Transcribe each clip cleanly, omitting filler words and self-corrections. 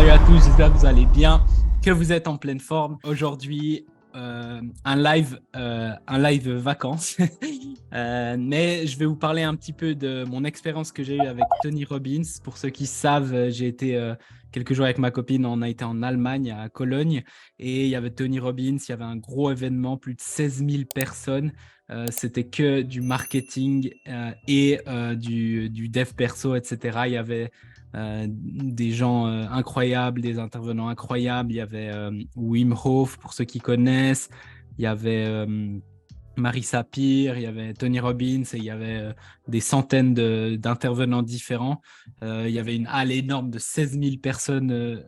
Salut à tous, j'espère que vous allez bien, que vous êtes en pleine forme. Aujourd'hui, un live vacances. Mais je vais vous parler un petit peu de mon expérience que j'ai eue avec Tony Robbins. Pour ceux qui savent, j'ai été quelques jours avec ma copine, on a été en Allemagne, à Cologne, et il y avait Tony Robbins, il y avait un gros événement, plus de 16 000 personnes. C'était que du marketing et du dev perso, etc. Il y avait des gens incroyables, des intervenants incroyables. Il y avait Wim Hof, pour ceux qui connaissent. Il y avait Marissa Peer, il y avait Tony Robbins et il y avait des centaines d'intervenants différents. Il y avait une halle énorme de 16 000 personnes.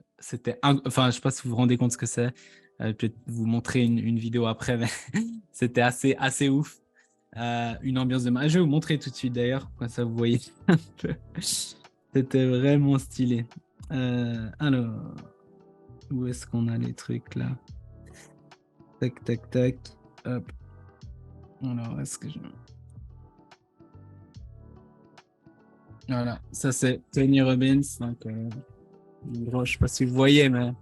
Enfin, je ne sais pas si vous vous rendez compte ce que c'est. Peut-être vous montrer une vidéo après, mais c'était assez ouf. Une ambiance de match. Je vais vous montrer tout de suite d'ailleurs, comme ça vous voyez un peu. C'était vraiment stylé. Alors, où est-ce qu'on a les trucs là? Tac, tac, tac. Hop. Alors, est-ce que je... Voilà, ça c'est Tony Robbins. Donc, je sais pas si vous voyez, mais... Vous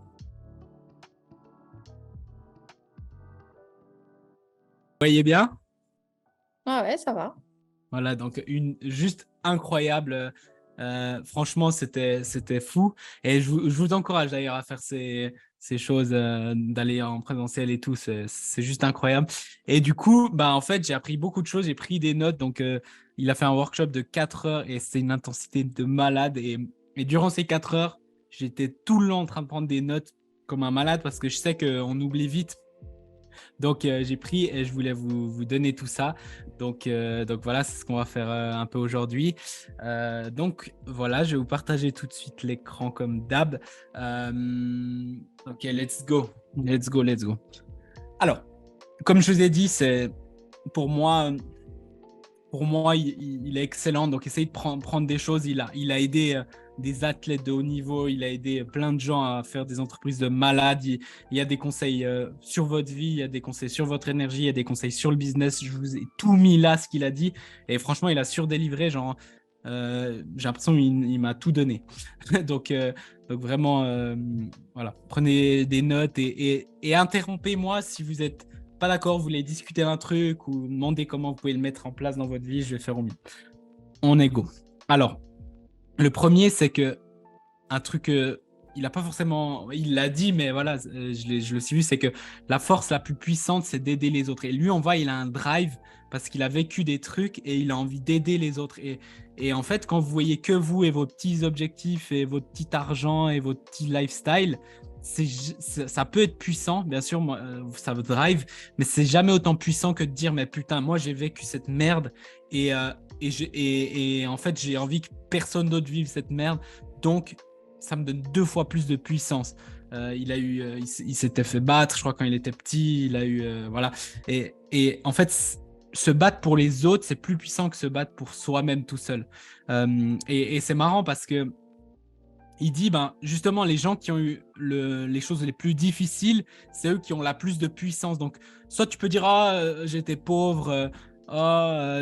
voyez bien? Ah ouais, ça va. Voilà, donc juste incroyable. Franchement, c'était fou. Et je vous encourage d'ailleurs à faire ces choses, d'aller en présentiel et tout. C'est juste incroyable. Et du coup, bah, en fait, j'ai appris beaucoup de choses. J'ai pris des notes. Donc, il a fait un workshop de 4 heures et c'est une intensité de malade. Et durant ces 4 heures, j'étais tout le long en train de prendre des notes comme un malade parce que je sais qu'on oublie vite. Donc, j'ai pris et je voulais vous donner tout ça. Donc voilà, c'est ce qu'on va faire un peu aujourd'hui. Donc, voilà, je vais vous partager tout de suite l'écran comme d'hab. Ok, let's go. Let's go, let's go. Alors, comme je vous ai dit, c'est pour moi, il est excellent. Donc, essayez de prendre des choses. Il a aidé des athlètes de haut niveau. Il a aidé plein de gens à faire des entreprises de malades. Il y a des conseils sur votre vie. Il y a des conseils sur votre énergie. Il y a des conseils sur le business. Je vous ai tout mis là, ce qu'il a dit. Et franchement, il a surdélivré. Genre, j'ai l'impression qu'il m'a tout donné. donc vraiment, voilà. Prenez des notes et interrompez-moi si vous êtes pas d'accord, vous voulez discuter d'un truc ou demander comment vous pouvez le mettre en place dans votre vie, je vais faire au mieux. On est go. Alors, le premier, c'est que un truc, il a pas forcément, il l'a dit, mais voilà, je le suis vu, c'est que la force la plus puissante, c'est d'aider les autres. Et lui, on voit, il a un drive parce qu'il a vécu des trucs et il a envie d'aider les autres. Et en fait, quand vous voyez que vous et vos petits objectifs et votre petit argent et votre petit lifestyle, ça peut être puissant, bien sûr, moi, ça vous drive, mais c'est jamais autant puissant que de dire, mais putain, moi j'ai vécu cette merde et en fait j'ai envie que personne d'autre vive cette merde, donc ça me donne 2 fois plus de puissance. Il s'était fait battre, je crois, quand il était petit, il a eu, voilà. Et en fait, se battre pour les autres, c'est plus puissant que se battre pour soi-même tout seul. Et c'est marrant parce que il dit, ben, justement, les gens qui ont eu les choses les plus difficiles, c'est eux qui ont la plus de puissance. Donc, soit tu peux dire, ah, j'étais pauvre,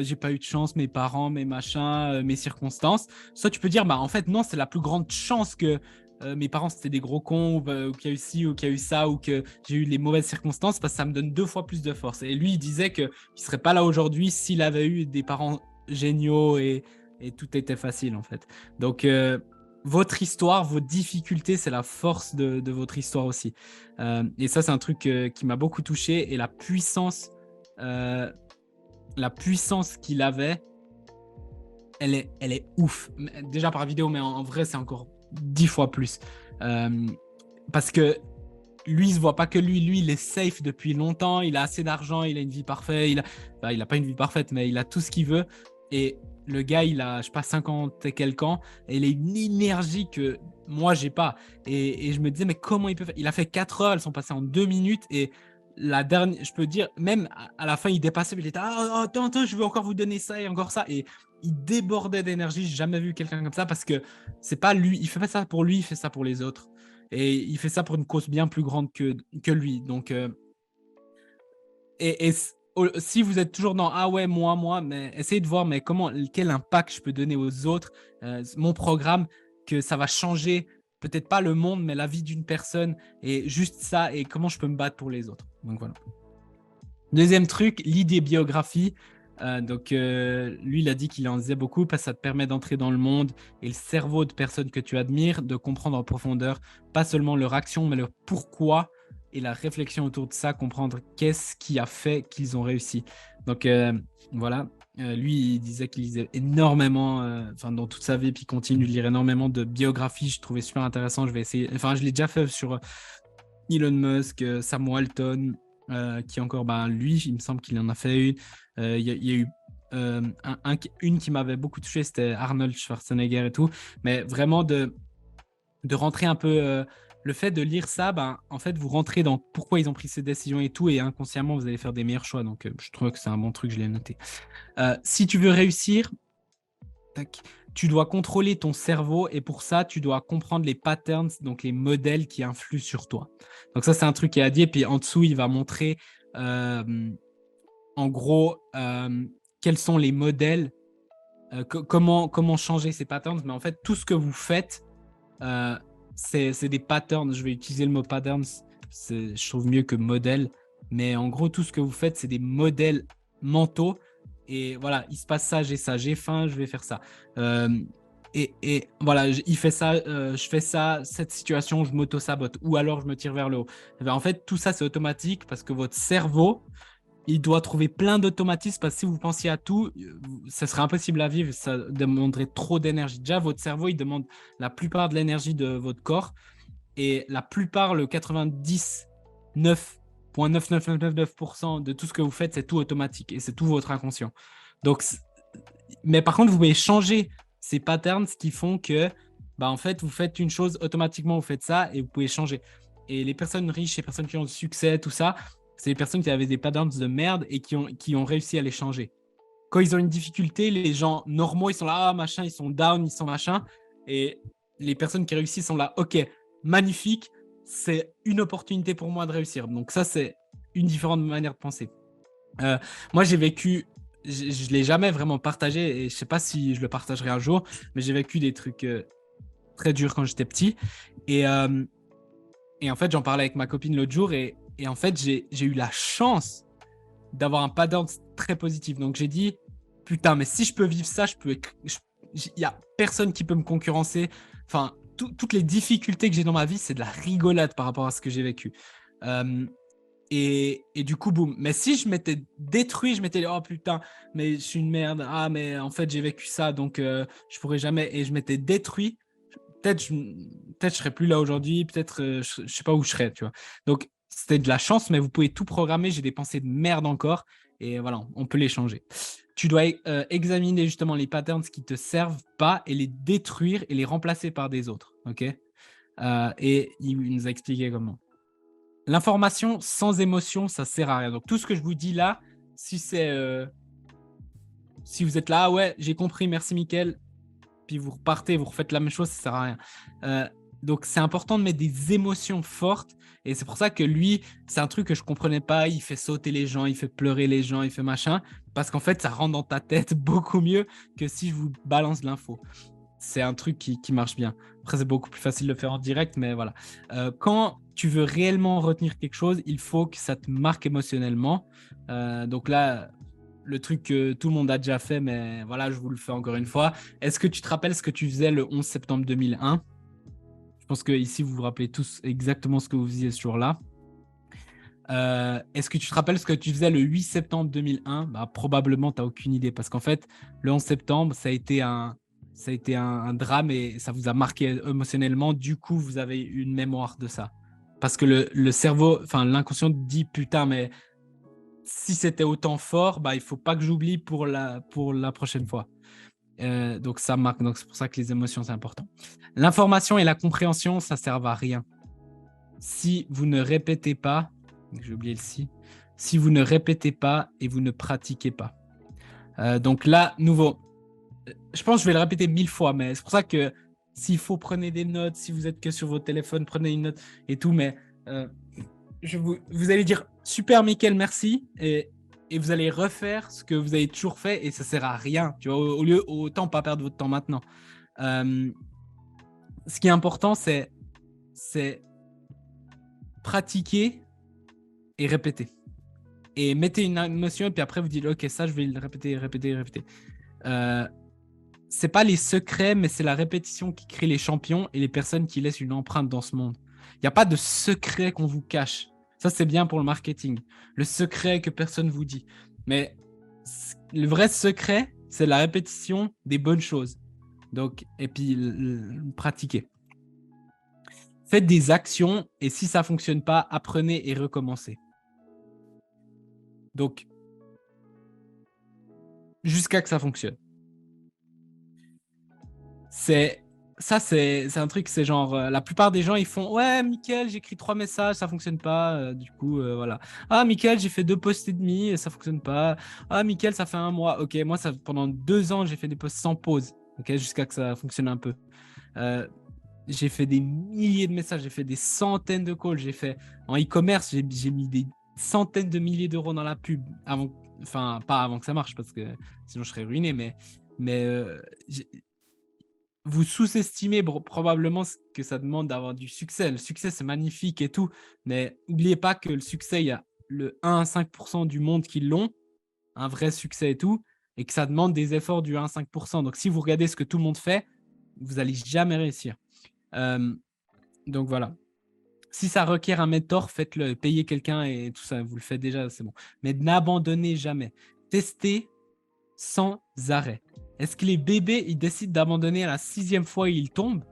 j'ai pas eu de chance, mes parents, mes machins, mes circonstances. Soit tu peux dire, bah, en fait, non, c'est la plus grande chance que mes parents, c'était des gros cons, ou qu'il y a eu ci, ou qu'il y a eu ça, ou que j'ai eu les mauvaises circonstances, parce que ça me donne 2 fois plus de force. Et lui, il disait qu'il ne serait pas là aujourd'hui s'il avait eu des parents géniaux et tout était facile, en fait. Donc, votre histoire, vos difficultés, c'est la force de votre histoire aussi. Et ça, c'est un truc qui m'a beaucoup touché. Et euh, la puissance qu'il avait, elle est ouf. Déjà par vidéo, mais en vrai, c'est encore 10 fois plus. Euh, Parce que lui, il se voit pas que lui, il est safe depuis longtemps, il a assez d'argent, il a une vie parfaite, il a pas une vie parfaite, mais il a tout ce qu'il veut. Et le gars, il a, je sais pas, 50 et quelques ans, et il a une énergie que moi, j'ai pas. Et je me disais, mais comment il peut faire? Il a fait 4 heures, elles sont passées en 2 minutes, et la dernière, je peux dire, même à la fin, il dépassait, il était, ah, attends, je veux encore vous donner ça et encore ça. Et il débordait d'énergie, j'ai jamais vu quelqu'un comme ça, parce que c'est pas lui, il fait pas ça pour lui, il fait ça pour les autres. Et il fait ça pour une cause bien plus grande que lui. Donc, si vous êtes toujours dans ah ouais, moi, mais essayez de voir mais quel impact je peux donner aux autres, mon programme, que ça va changer peut-être pas le monde, mais la vie d'une personne et juste ça et comment je peux me battre pour les autres. Donc voilà. Deuxième truc, l'idée biographie. Lui, il a dit qu'il en faisait beaucoup parce que ça te permet d'entrer dans le monde et le cerveau de personnes que tu admires, de comprendre en profondeur, pas seulement leur action, mais leur pourquoi et la réflexion autour de ça, comprendre qu'est-ce qui a fait qu'ils ont réussi. Donc voilà, lui, il disait qu'il lisait énormément, dans toute sa vie, puis il continue de lire énormément de biographies. Je trouvais super intéressant. Je vais essayer, je l'ai déjà fait sur Elon Musk, Sam Walton, qui encore, lui, il me semble qu'il en a fait une. Il y a eu une qui m'avait beaucoup touché, c'était Arnold Schwarzenegger et tout. Mais vraiment de rentrer un peu, le fait de lire ça, en fait, vous rentrez dans pourquoi ils ont pris ces décisions et tout, et inconsciemment, vous allez faire des meilleurs choix. Donc, je trouve que c'est un bon truc, je l'ai noté. Si tu veux réussir, tu dois contrôler ton cerveau et pour ça, tu dois comprendre les patterns, donc les modèles qui influent sur toi. Donc ça, c'est un truc qui est à dire. Puis en dessous, il va montrer en gros quels sont les modèles, comment changer ces patterns. Mais en fait, tout ce que vous faites, c'est des patterns. Je vais utiliser le mot patterns, je trouve mieux que modèle. Mais en gros, tout ce que vous faites, c'est des modèles mentaux. Et voilà, il se passe ça, j'ai faim, je vais faire ça. Et voilà, il fait ça, je fais ça, cette situation, je m'auto-sabote. Ou alors, je me tire vers le haut. Et bien, en fait, tout ça, c'est automatique parce que votre cerveau, il doit trouver plein d'automatismes parce que si vous pensiez à tout, ça serait impossible à vivre, ça demanderait trop d'énergie. Déjà, votre cerveau, il demande la plupart de l'énergie de votre corps et la plupart, le 99,99999% de tout ce que vous faites, c'est tout automatique et c'est tout votre inconscient. Donc, mais par contre, vous pouvez changer ces patterns qui font que, en fait, vous faites une chose, automatiquement, vous faites ça et vous pouvez changer. Et les personnes riches, les personnes qui ont du succès, tout ça, c'est les personnes qui avaient des patterns de merde et qui ont réussi à les changer. Quand ils ont une difficulté, les gens normaux, ils sont là, machin, ils sont down, ils sont machin. Et les personnes qui réussissent sont là, ok, magnifique, c'est une opportunité pour moi de réussir. Donc ça, c'est une différente manière de penser. Moi, j'ai vécu, je ne l'ai jamais vraiment partagé et je ne sais pas si je le partagerai un jour, mais j'ai vécu des trucs très durs quand j'étais petit. Et en fait, j'en parlais avec ma copine l'autre jour et en fait, j'ai eu la chance d'avoir un pattern très positif. Donc, j'ai dit, putain, mais si je peux vivre ça, il n'y a personne qui peut me concurrencer. Enfin, toutes les difficultés que j'ai dans ma vie, c'est de la rigolade par rapport à ce que j'ai vécu. Et du coup, boum. Mais si je m'étais détruit, je m'étais dit, oh putain, mais je suis une merde. Ah, mais en fait, j'ai vécu ça, donc je pourrais jamais. Et je m'étais détruit. Peut-être je serais plus là aujourd'hui. Peut-être je sais pas où je serais, tu vois. Donc, c'était de la chance, mais vous pouvez tout programmer. J'ai des pensées de merde encore. Et voilà, on peut les changer. Tu dois examiner justement les patterns qui te servent pas et les détruire et les remplacer par des autres. OK? Et il nous a expliqué comment. L'information sans émotion, ça sert à rien. Donc, tout ce que je vous dis là, si vous êtes là, ah ouais, j'ai compris, merci Mickaël, puis vous repartez, vous refaites la même chose, ça sert à rien. Donc, c'est important de mettre des émotions fortes. Et c'est pour ça que lui, c'est un truc que je comprenais pas. Il fait sauter les gens, il fait pleurer les gens, il fait machin. Parce qu'en fait, ça rentre dans ta tête beaucoup mieux que si je vous balance de l'info. C'est un truc qui marche bien. Après, c'est beaucoup plus facile de le faire en direct, mais voilà. Quand tu veux réellement retenir quelque chose, il faut que ça te marque émotionnellement. Donc là, le truc que tout le monde a déjà fait, mais voilà, je vous le fais encore une fois. Est-ce que tu te rappelles ce que tu faisais le 11 septembre 2001 ? Je pense que ici vous vous rappelez tous exactement ce que vous faisiez ce jour-là. Est-ce que tu te rappelles ce que tu faisais le 8 septembre 2001 ? Probablement, tu n'as aucune idée parce qu'en fait, le 11 septembre, ça a été un drame et ça vous a marqué émotionnellement. Du coup, vous avez une mémoire de ça. Parce que le cerveau, l'inconscient dit putain, mais si c'était autant fort, il ne faut pas que j'oublie pour la prochaine fois. Donc ça marque. Donc c'est pour ça que les émotions, c'est important. L'information et la compréhension, ça ne sert à rien. Si vous ne répétez pas, j'ai oublié le si vous ne répétez pas et vous ne pratiquez pas. Donc là, nouveau, je pense que je vais le répéter 1000 fois, mais c'est pour ça que s'il faut, prenez des notes. Si vous êtes que sur votre téléphone, prenez une note et tout. Mais vous allez dire super, Mickaël, merci. Et vous allez refaire ce que vous avez toujours fait et ça ne sert à rien. Tu vois, au lieu, autant pas perdre votre temps maintenant. ce qui est important, c'est pratiquer et répéter. Et mettez une émotion, et puis après, vous dites, OK, ça, je vais le répéter, répéter, répéter. C'est pas les secrets, mais c'est la répétition qui crée les champions et les personnes qui laissent une empreinte dans ce monde. Il n'y a pas de secret qu'on vous cache. Ça, c'est bien pour le marketing. Le secret que personne vous dit. Mais le vrai secret, c'est la répétition des bonnes choses. Donc, et puis, pratiquer. Faites des actions et si ça ne fonctionne pas, apprenez et recommencez. Donc, jusqu'à que ça fonctionne. C'est un truc, c'est genre, la plupart des gens, ils font, ouais, Mickaël, j'écris 3 messages, ça fonctionne pas, du coup, voilà. Ah, Mickaël, j'ai fait 2 posts et demi, et ça fonctionne pas. Ah, Mickaël, ça fait 1 mois. Ok, moi, pendant 2 ans, j'ai fait des posts sans pause, ok, jusqu'à que ça fonctionne un peu. J'ai fait des milliers de messages, j'ai fait des centaines de calls, j'ai fait, en e-commerce, j'ai mis des centaines de milliers d'euros dans la pub, enfin, pas avant que ça marche, parce que sinon, je serais ruiné, mais vous sous-estimez probablement ce que ça demande d'avoir du succès. Le succès, c'est magnifique et tout, mais n'oubliez pas que le succès, il y a le 1 à 5% du monde qui l'ont, un vrai succès et tout, et que ça demande des efforts du 1 à 5%. Donc, si vous regardez ce que tout le monde fait, vous n'allez jamais réussir. Donc, voilà. Si ça requiert un mentor, faites-le. Payez quelqu'un et tout ça, vous le faites déjà, c'est bon. Mais n'abandonnez jamais. Testez sans arrêt. Est-ce que les bébés, ils décident d'abandonner à la 6e fois et ils tombent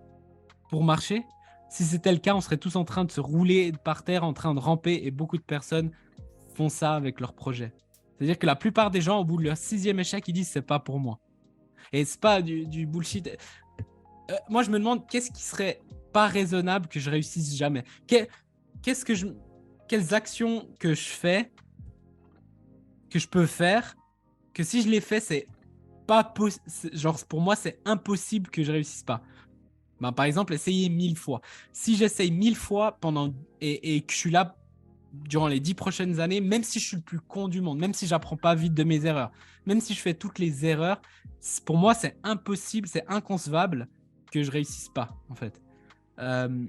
pour marcher? Si c'était le cas, on serait tous en train de se rouler par terre, en train de ramper, et beaucoup de personnes font ça avec leur projet. C'est-à-dire que la plupart des gens, au bout de leur 6e échec, ils disent c'est pas pour moi. Et c'est pas du bullshit. Moi, je me demande qu'est-ce qui serait pas raisonnable que je réussisse jamais. Quelles actions que je fais, que je peux faire, que si je les fais, c'est pas possible. Genre, pour moi, c'est impossible que je réussisse pas. Ben, par exemple, essayer 1000 fois. Si j'essaye 1000 fois et que je suis là durant les 10 prochaines années, même si je suis le plus con du monde, même si j'apprends pas vite de mes erreurs, même si je fais toutes les erreurs, pour moi, c'est impossible, c'est inconcevable que je réussisse pas, en fait. Euh,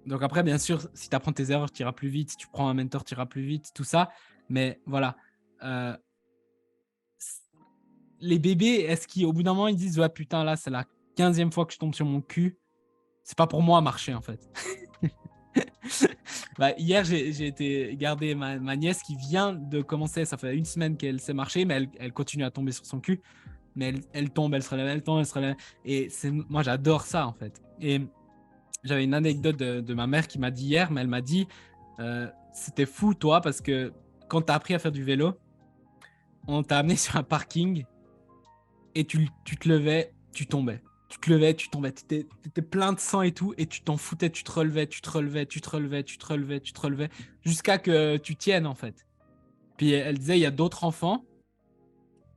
donc après, bien sûr, si tu apprends tes erreurs, tu iras plus vite. Si tu prends un mentor, tu iras plus vite, tout ça. Mais voilà. Euh, les bébés, est-ce qu'au bout d'un moment, ils disent, ouais, putain, là, c'est la 15e fois que je tombe sur mon cul. C'est pas pour moi à marcher, en fait. Bah, hier, j'ai été garder ma nièce qui vient de commencer. Ça fait 1 semaine qu'elle sait marcher, mais elle continue à tomber sur son cul. Mais elle tombe, elle se relève, elle tombe, elle se relève. Et moi, j'adore ça, en fait. Et j'avais une anecdote de ma mère qui m'a dit hier, mais elle m'a dit c'était fou, toi, parce que quand tu as appris à faire du vélo, on t'a amené sur un parking et tu te levais, tu tombais. Tu te levais, tu tombais. Tu étais plein de sang et tout, et tu t'en foutais, tu te relevais, tu te relevais, tu te relevais, tu te relevais, tu te relevais, jusqu'à que tu tiennes, en fait. Puis elle disait, il y a d'autres enfants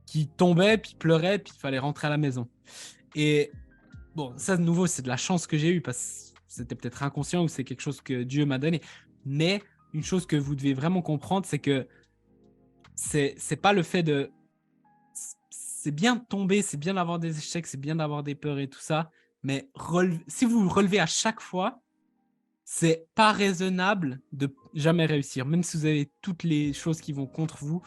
qui tombaient, puis pleuraient, puis il fallait rentrer à la maison. Et bon, ça, de nouveau, c'est de la chance que j'ai eue, parce que c'était peut-être inconscient ou c'est quelque chose que Dieu m'a donné. Mais une chose que vous devez vraiment comprendre, c'est que c'est pas le fait de... C'est bien de tomber, c'est bien d'avoir des échecs, c'est bien d'avoir des peurs et tout ça, mais si vous relevez à chaque fois, c'est pas raisonnable de jamais réussir. Même si vous avez toutes les choses qui vont contre vous,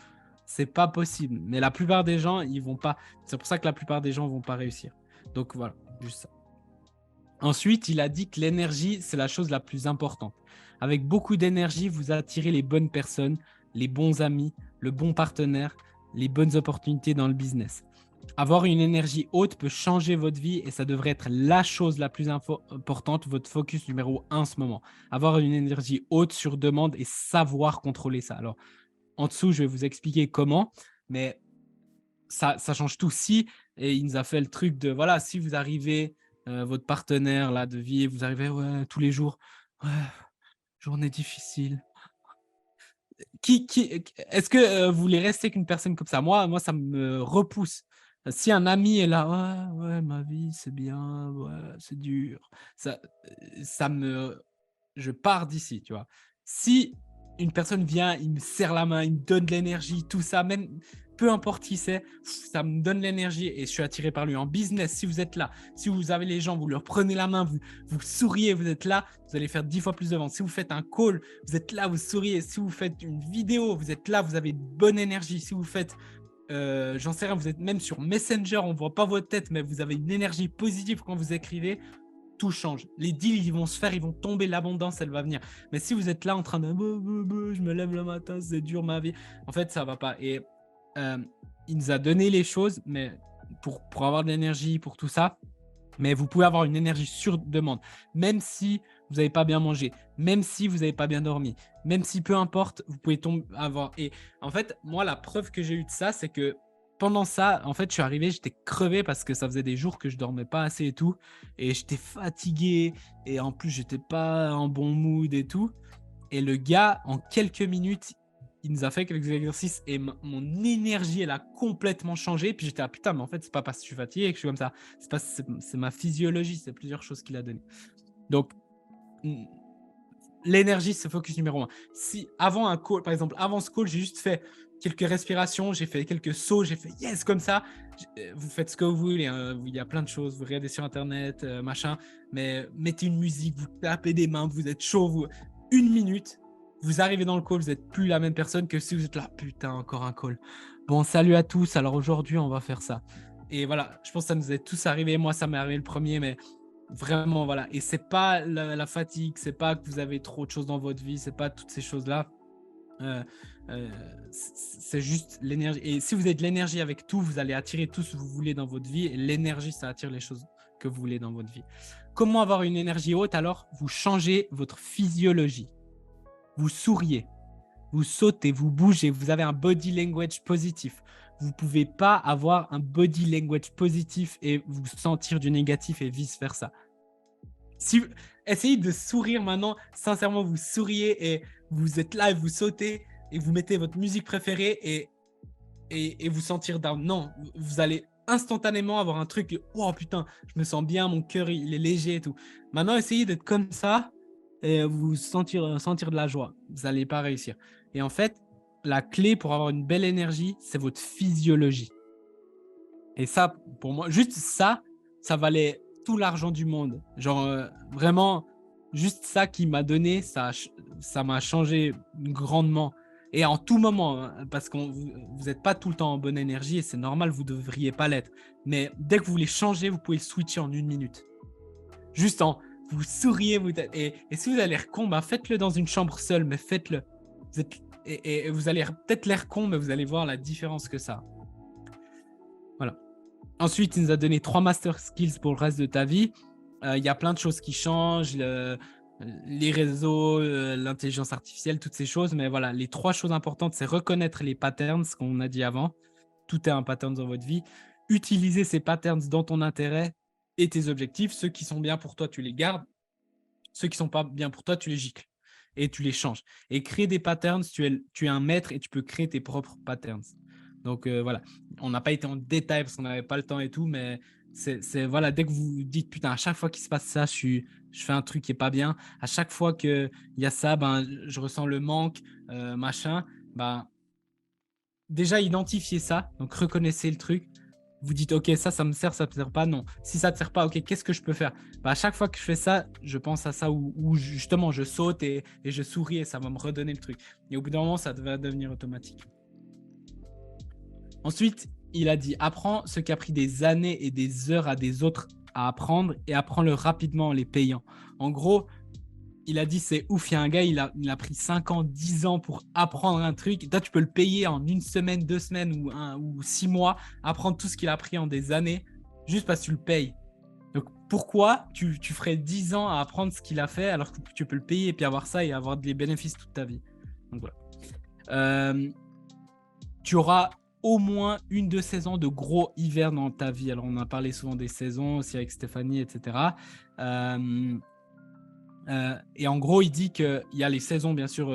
c'est pas possible. Mais la plupart des gens, ils vont pas. C'est pour ça que la plupart des gens vont pas réussir. Donc voilà, juste ça. Ensuite, il a dit que l'énergie, c'est la chose la plus importante. Avec beaucoup d'énergie, vous attirez les bonnes personnes, les bons amis, le bon partenaire, les bonnes opportunités dans le business. Avoir une énergie haute peut changer votre vie et ça devrait être la chose la plus importante, votre focus numéro 1 en ce moment. Avoir une énergie haute sur demande et savoir contrôler ça. Alors, en dessous, je vais vous expliquer comment, mais ça change tout. Et il nous a fait le truc de, voilà, si vous arrivez, votre partenaire là, de vie, vous arrivez ouais, tous les jours, ouais, journée difficile. Est-ce que vous voulez rester qu'une personne comme ça? Moi, ça me repousse. Si un ami est là, ouais, ouais, ma vie, c'est bien, ouais, c'est dur, ça me... Je pars d'ici, tu vois. Si une personne vient, il me serre la main, il me donne de l'énergie, tout ça, même peu importe qui c'est, ça me donne l'énergie et je suis attiré par lui. En business, si vous êtes là, si vous avez les gens, vous leur prenez la main, vous souriez, vous êtes là, vous allez faire 10 fois plus de ventes. Si vous faites un call, vous êtes là, vous souriez. Si vous faites une vidéo, vous êtes là, vous avez une bonne énergie. Si vous faites, j'en sais rien, vous êtes même sur Messenger, on ne voit pas votre tête, mais vous avez une énergie positive quand vous écrivez, tout change. Les deals, ils vont se faire, ils vont tomber, l'abondance, elle va venir. Mais si vous êtes là en train de je me lève le matin, c'est dur ma vie, en fait, ça va pas. Et il nous a donné les choses, mais pour avoir de l'énergie, pour tout ça, mais vous pouvez avoir une énergie sur demande, même si vous n'avez pas bien mangé, même si vous n'avez pas bien dormi, même si peu importe, vous pouvez avoir. Et en fait, moi, la preuve que j'ai eue de ça, c'est que pendant ça, en fait, je suis arrivé, j'étais crevé parce que ça faisait des jours que je dormais pas assez et tout, et j'étais fatigué, et en plus, j'étais pas en bon mood et tout. Et le gars, en quelques minutes, il nous a fait quelques exercices et mon énergie, elle a complètement changé. Puis j'étais putain, mais en fait, c'est pas parce que je suis fatigué que je suis comme ça. C'est ma physiologie, c'est plusieurs choses qu'il a donné. Donc, l'énergie, c'est focus numéro 1. Si avant un call, par exemple, avant ce call, j'ai juste fait quelques respirations, j'ai fait quelques sauts, j'ai fait yes comme ça. Vous faites ce que vous voulez, hein. Il y a plein de choses, vous regardez sur internet, machin, mais mettez une musique, vous tapez des mains, vous êtes chaud, une minute, vous arrivez dans le call, vous n'êtes plus la même personne que si vous êtes là, putain, encore un call. Bon, salut à tous, alors aujourd'hui, on va faire ça. Et voilà, je pense que ça nous est tous arrivé. Moi, ça m'est arrivé le premier, mais vraiment, voilà. Et c'est pas la fatigue, c'est pas que vous avez trop de choses dans votre vie, c'est pas toutes ces choses-là. C'est juste l'énergie. Et si vous avez de l'énergie avec tout, vous allez attirer tout ce que vous voulez dans votre vie. Et l'énergie, ça attire les choses que vous voulez dans votre vie. Comment avoir une énergie haute? Alors, vous changez votre physiologie. Vous souriez, vous sautez, vous bougez, vous avez un body language positif. Vous ne pouvez pas avoir un body language positif et vous sentir du négatif et vice-versa. Essayez de sourire maintenant, sincèrement, vous souriez et vous êtes là et vous sautez et vous mettez votre musique préférée et vous sentir down. Non, vous allez instantanément avoir un truc, oh putain, je me sens bien, mon cœur il est léger et tout. Maintenant, essayez d'être comme ça et vous sentir de la joie. Vous n'allez pas réussir. Et en fait, la clé pour avoir une belle énergie, c'est votre physiologie. Et ça, pour moi, juste ça valait tout l'argent du monde. Genre, vraiment, juste ça qui m'a donné, ça m'a changé grandement. Et en tout moment, hein, parce que vous n'êtes pas tout le temps en bonne énergie et c'est normal, vous ne devriez pas l'être. Mais dès que vous voulez changer, vous pouvez le switcher en 1 minute. Juste vous souriez, et si vous avez l'air con, bah faites-le dans une chambre seule, mais faites-le. Et vous allez peut-être l'air con, mais vous allez voir la différence que ça a. Voilà. Ensuite, il nous a donné 3 master skills pour le reste de ta vie. Il y a plein de choses qui changent, les réseaux, l'intelligence artificielle, toutes ces choses. Mais voilà, les 3 choses importantes, c'est reconnaître les patterns, ce qu'on a dit avant. Tout est un pattern dans votre vie. Utiliser ces patterns dans ton intérêt et tes objectifs. Ceux qui sont bien pour toi, tu les gardes. Ceux qui ne sont pas bien pour toi, tu les gicles et tu les changes. Et créer des patterns, tu es un maître et tu peux créer tes propres patterns. Donc voilà, on n'a pas été en détail parce qu'on n'avait pas le temps et tout, mais c'est voilà, dès que vous dites putain, à chaque fois qu'il se passe ça, je fais un truc qui est pas bien. À chaque fois qu'il y a ça, je ressens le manque, machin. Déjà identifiez ça, donc reconnaissez le truc. Vous dites ok, ça me sert, ça me sert pas, non. Si ça te sert pas, ok, qu'est-ce que je peux faire? À chaque fois que je fais ça, je pense à ça où justement je saute et je souris et ça va me redonner le truc. Et au bout d'un moment, ça va devenir automatique. Ensuite, il a dit apprends ce qui a pris des années et des heures à des autres à apprendre et apprends-le rapidement en les payant. En gros, il a dit c'est ouf, il y a un gars, il a pris 5 ans, 10 ans pour apprendre un truc. Toi, tu peux le payer en 1 semaine, 2 semaines ou 6 mois, apprendre tout ce qu'il a appris en des années, juste parce que tu le payes. Donc, pourquoi tu ferais 10 ans à apprendre ce qu'il a fait alors que tu peux le payer et puis avoir ça et avoir des bénéfices toute ta vie? Donc, voilà. Tu auras au moins 1-2 saisons de gros hiver dans ta vie. Alors, on a parlé souvent des saisons aussi avec Stéphanie, etc. Et en gros, il dit qu'il y a les saisons, bien sûr,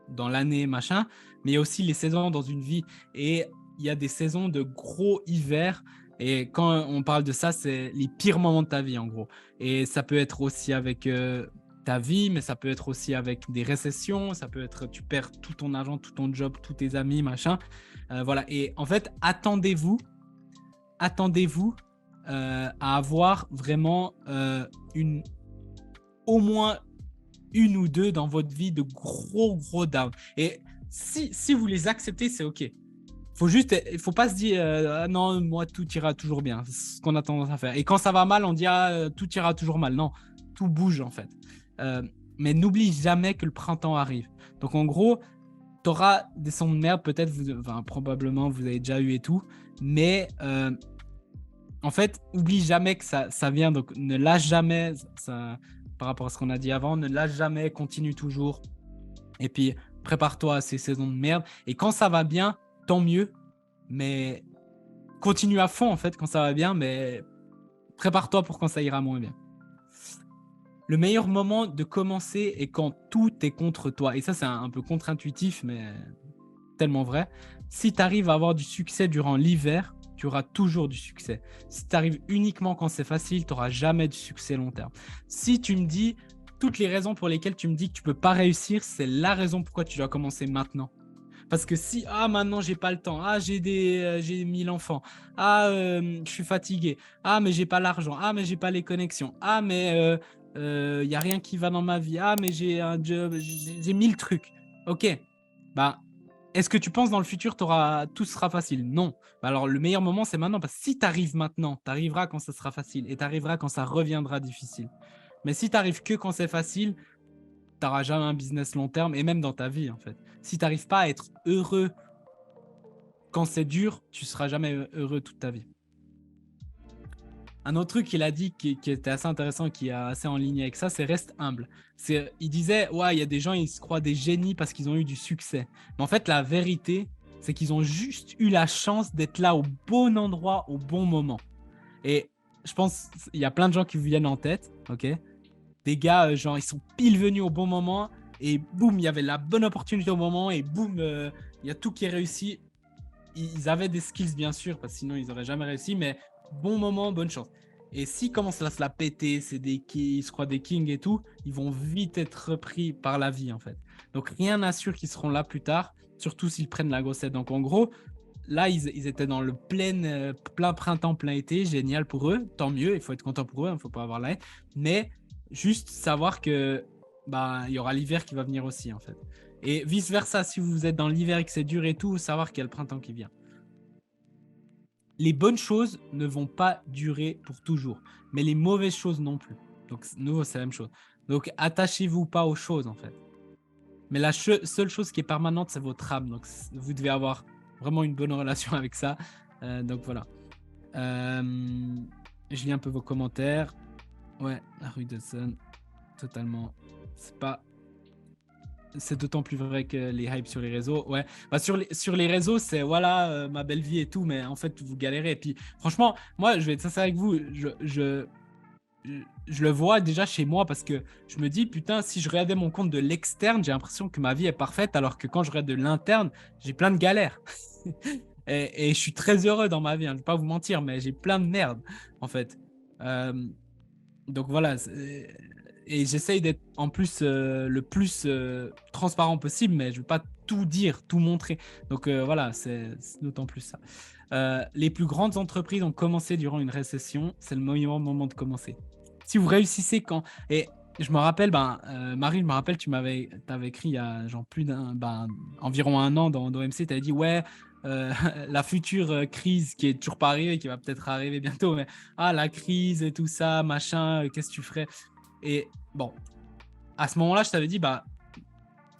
dans l'année, machin, mais il y a aussi les saisons dans une vie. Et il y a des saisons de gros hiver. Et quand on parle de ça, c'est les pires moments de ta vie, en gros. Et ça peut être aussi avec ta vie, mais ça peut être aussi avec des récessions, ça peut être tu perds tout ton argent, tout ton job, tous tes amis, machin. Voilà. Et en fait, attendez-vous à avoir vraiment au moins une ou deux dans votre vie de gros down. Et si vous les acceptez, c'est OK. Il faut pas se dire ah non, moi tout ira toujours bien. C'est ce qu'on a tendance à faire. Et quand ça va mal, on dit tout ira toujours mal. Non, tout bouge en fait. Euh, mais n'oublie jamais que le printemps arrive. Donc en gros, tu auras des sons de merde, peut-être, probablement vous avez déjà eu et tout. Mais en fait, oublie jamais que ça vient. Donc ne lâche jamais, par rapport à ce qu'on a dit avant, ne lâche jamais, continue toujours. Et puis prépare-toi à ces saisons de merde. Et quand ça va bien, tant mieux. Mais continue à fond en fait quand ça va bien, mais prépare-toi pour quand ça ira moins bien. Le meilleur moment de commencer est quand tout est contre toi. Et ça, c'est un peu contre-intuitif, mais tellement vrai. Si tu arrives à avoir du succès durant l'hiver, tu auras toujours du succès. Si tu arrives uniquement quand c'est facile, tu n'auras jamais de succès long terme. Si tu me dis toutes les raisons pour lesquelles tu me dis que tu ne peux pas réussir, c'est la raison pourquoi tu dois commencer maintenant. Parce que si maintenant j'ai pas le temps, j'ai 1000 enfants, je suis fatigué, mais j'ai pas l'argent, mais j'ai pas les connexions, mais y a rien qui va dans ma vie, mais j'ai un job, j'ai 1000 trucs. Ok, bah est-ce que tu penses dans le futur tout sera facile? Non. Bah alors le meilleur moment c'est maintenant, parce que si tu arrives maintenant, tu arriveras quand ça sera facile et tu arriveras quand ça reviendra difficile. Mais si tu arrives que quand c'est facile, tu n'auras jamais un business long terme, et même dans ta vie en fait. Si tu n'arrives pas à être heureux quand c'est dur, tu ne seras jamais heureux toute ta vie. Un autre truc qu'il a dit qui était assez intéressant, qui est assez en ligne avec ça, c'est reste humble. Il disait, ouais, il y a des gens, ils se croient des génies parce qu'ils ont eu du succès. Mais en fait, la vérité, c'est qu'ils ont juste eu la chance d'être là au bon endroit, au bon moment. Et je pense, il y a plein de gens qui vous viennent en tête, ok? Des gars, genre, ils sont pile venus au bon moment, et boum, il y avait la bonne opportunité au moment, et boum, il y a tout qui est réussi. Ils avaient des skills, bien sûr, parce que sinon, ils n'auraient jamais réussi, mais bon moment, bonne chance. Et s'ils commencent à se la péter, ils se croient des kings et tout, ils vont vite être repris par la vie, en fait. Donc, rien n'assure qu'ils seront là plus tard, surtout s'ils prennent la grossette. Donc, en gros, là, ils étaient dans le plein printemps, plein été, génial pour eux, tant mieux, il faut être content pour eux, il ne faut pas avoir la haine, mais juste savoir que il y aura l'hiver qui va venir aussi, en fait. Et vice versa, si vous êtes dans l'hiver et que c'est dur et tout, savoir qu'il y a le printemps qui vient. Les bonnes choses ne vont pas durer pour toujours, mais les mauvaises choses non plus. Donc, nous, c'est la même chose. Donc, attachez-vous pas aux choses, en fait. Mais la seule chose qui est permanente, c'est votre âme. Donc, vous devez avoir vraiment une bonne relation avec ça. Donc, voilà. Je lis un peu vos commentaires. Ouais, la rue de Sun, totalement. C'est d'autant plus vrai que les hypes sur les réseaux. Ouais, sur les réseaux, c'est voilà ma belle vie et tout, mais en fait, vous galérez. Et puis, franchement, moi, je vais être sincère avec vous. Je le vois déjà chez moi, parce que je me dis, putain, si je regardais mon compte de l'externe, j'ai l'impression que ma vie est parfaite, alors que quand je regarde de l'interne, j'ai plein de galères. et je suis très heureux dans ma vie, hein, je ne vais pas vous mentir, mais j'ai plein de merde, en fait. Donc voilà, et j'essaye d'être en plus le plus transparent possible, mais je ne veux pas tout dire, tout montrer. Donc voilà, c'est d'autant plus ça. Les plus grandes entreprises ont commencé durant une récession, c'est le meilleur moment de commencer. Si vous réussissez quand... Et je me rappelle, Marie, je me rappelle, tu avais écrit il y a genre environ un an dans OMC, tu avais dit, ouais, la future crise qui est toujours pas arrivée, qui va peut-être arriver bientôt, mais la crise et tout ça, machin, qu'est-ce que tu ferais? Et bon, à ce moment-là, je t'avais dit,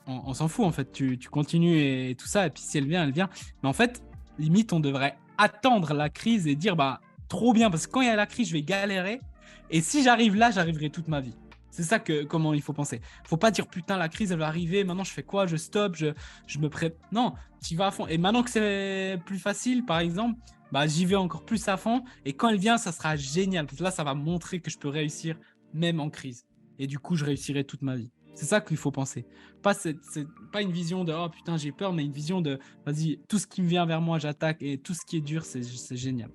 on s'en fout, en fait, tu continues et tout ça, et puis si elle vient, elle vient. Mais en fait, limite, on devrait attendre la crise et dire, trop bien, parce que quand il y a la crise, je vais galérer, et si j'arrive là, j'arriverai toute ma vie. C'est ça comment il faut penser. Faut pas dire, putain, la crise, elle va arriver, maintenant je fais quoi? Je stoppe, je me prépare. Non, tu vas à fond. Et maintenant que c'est plus facile, par exemple, j'y vais encore plus à fond, et quand elle vient, ça sera génial, parce que là, ça va montrer que je peux réussir même en crise. Et du coup, je réussirai toute ma vie. C'est ça qu'il faut penser. C'est pas une vision de oh putain j'ai peur, mais une vision de vas-y, tout ce qui me vient vers moi j'attaque, et tout ce qui est dur c'est génial.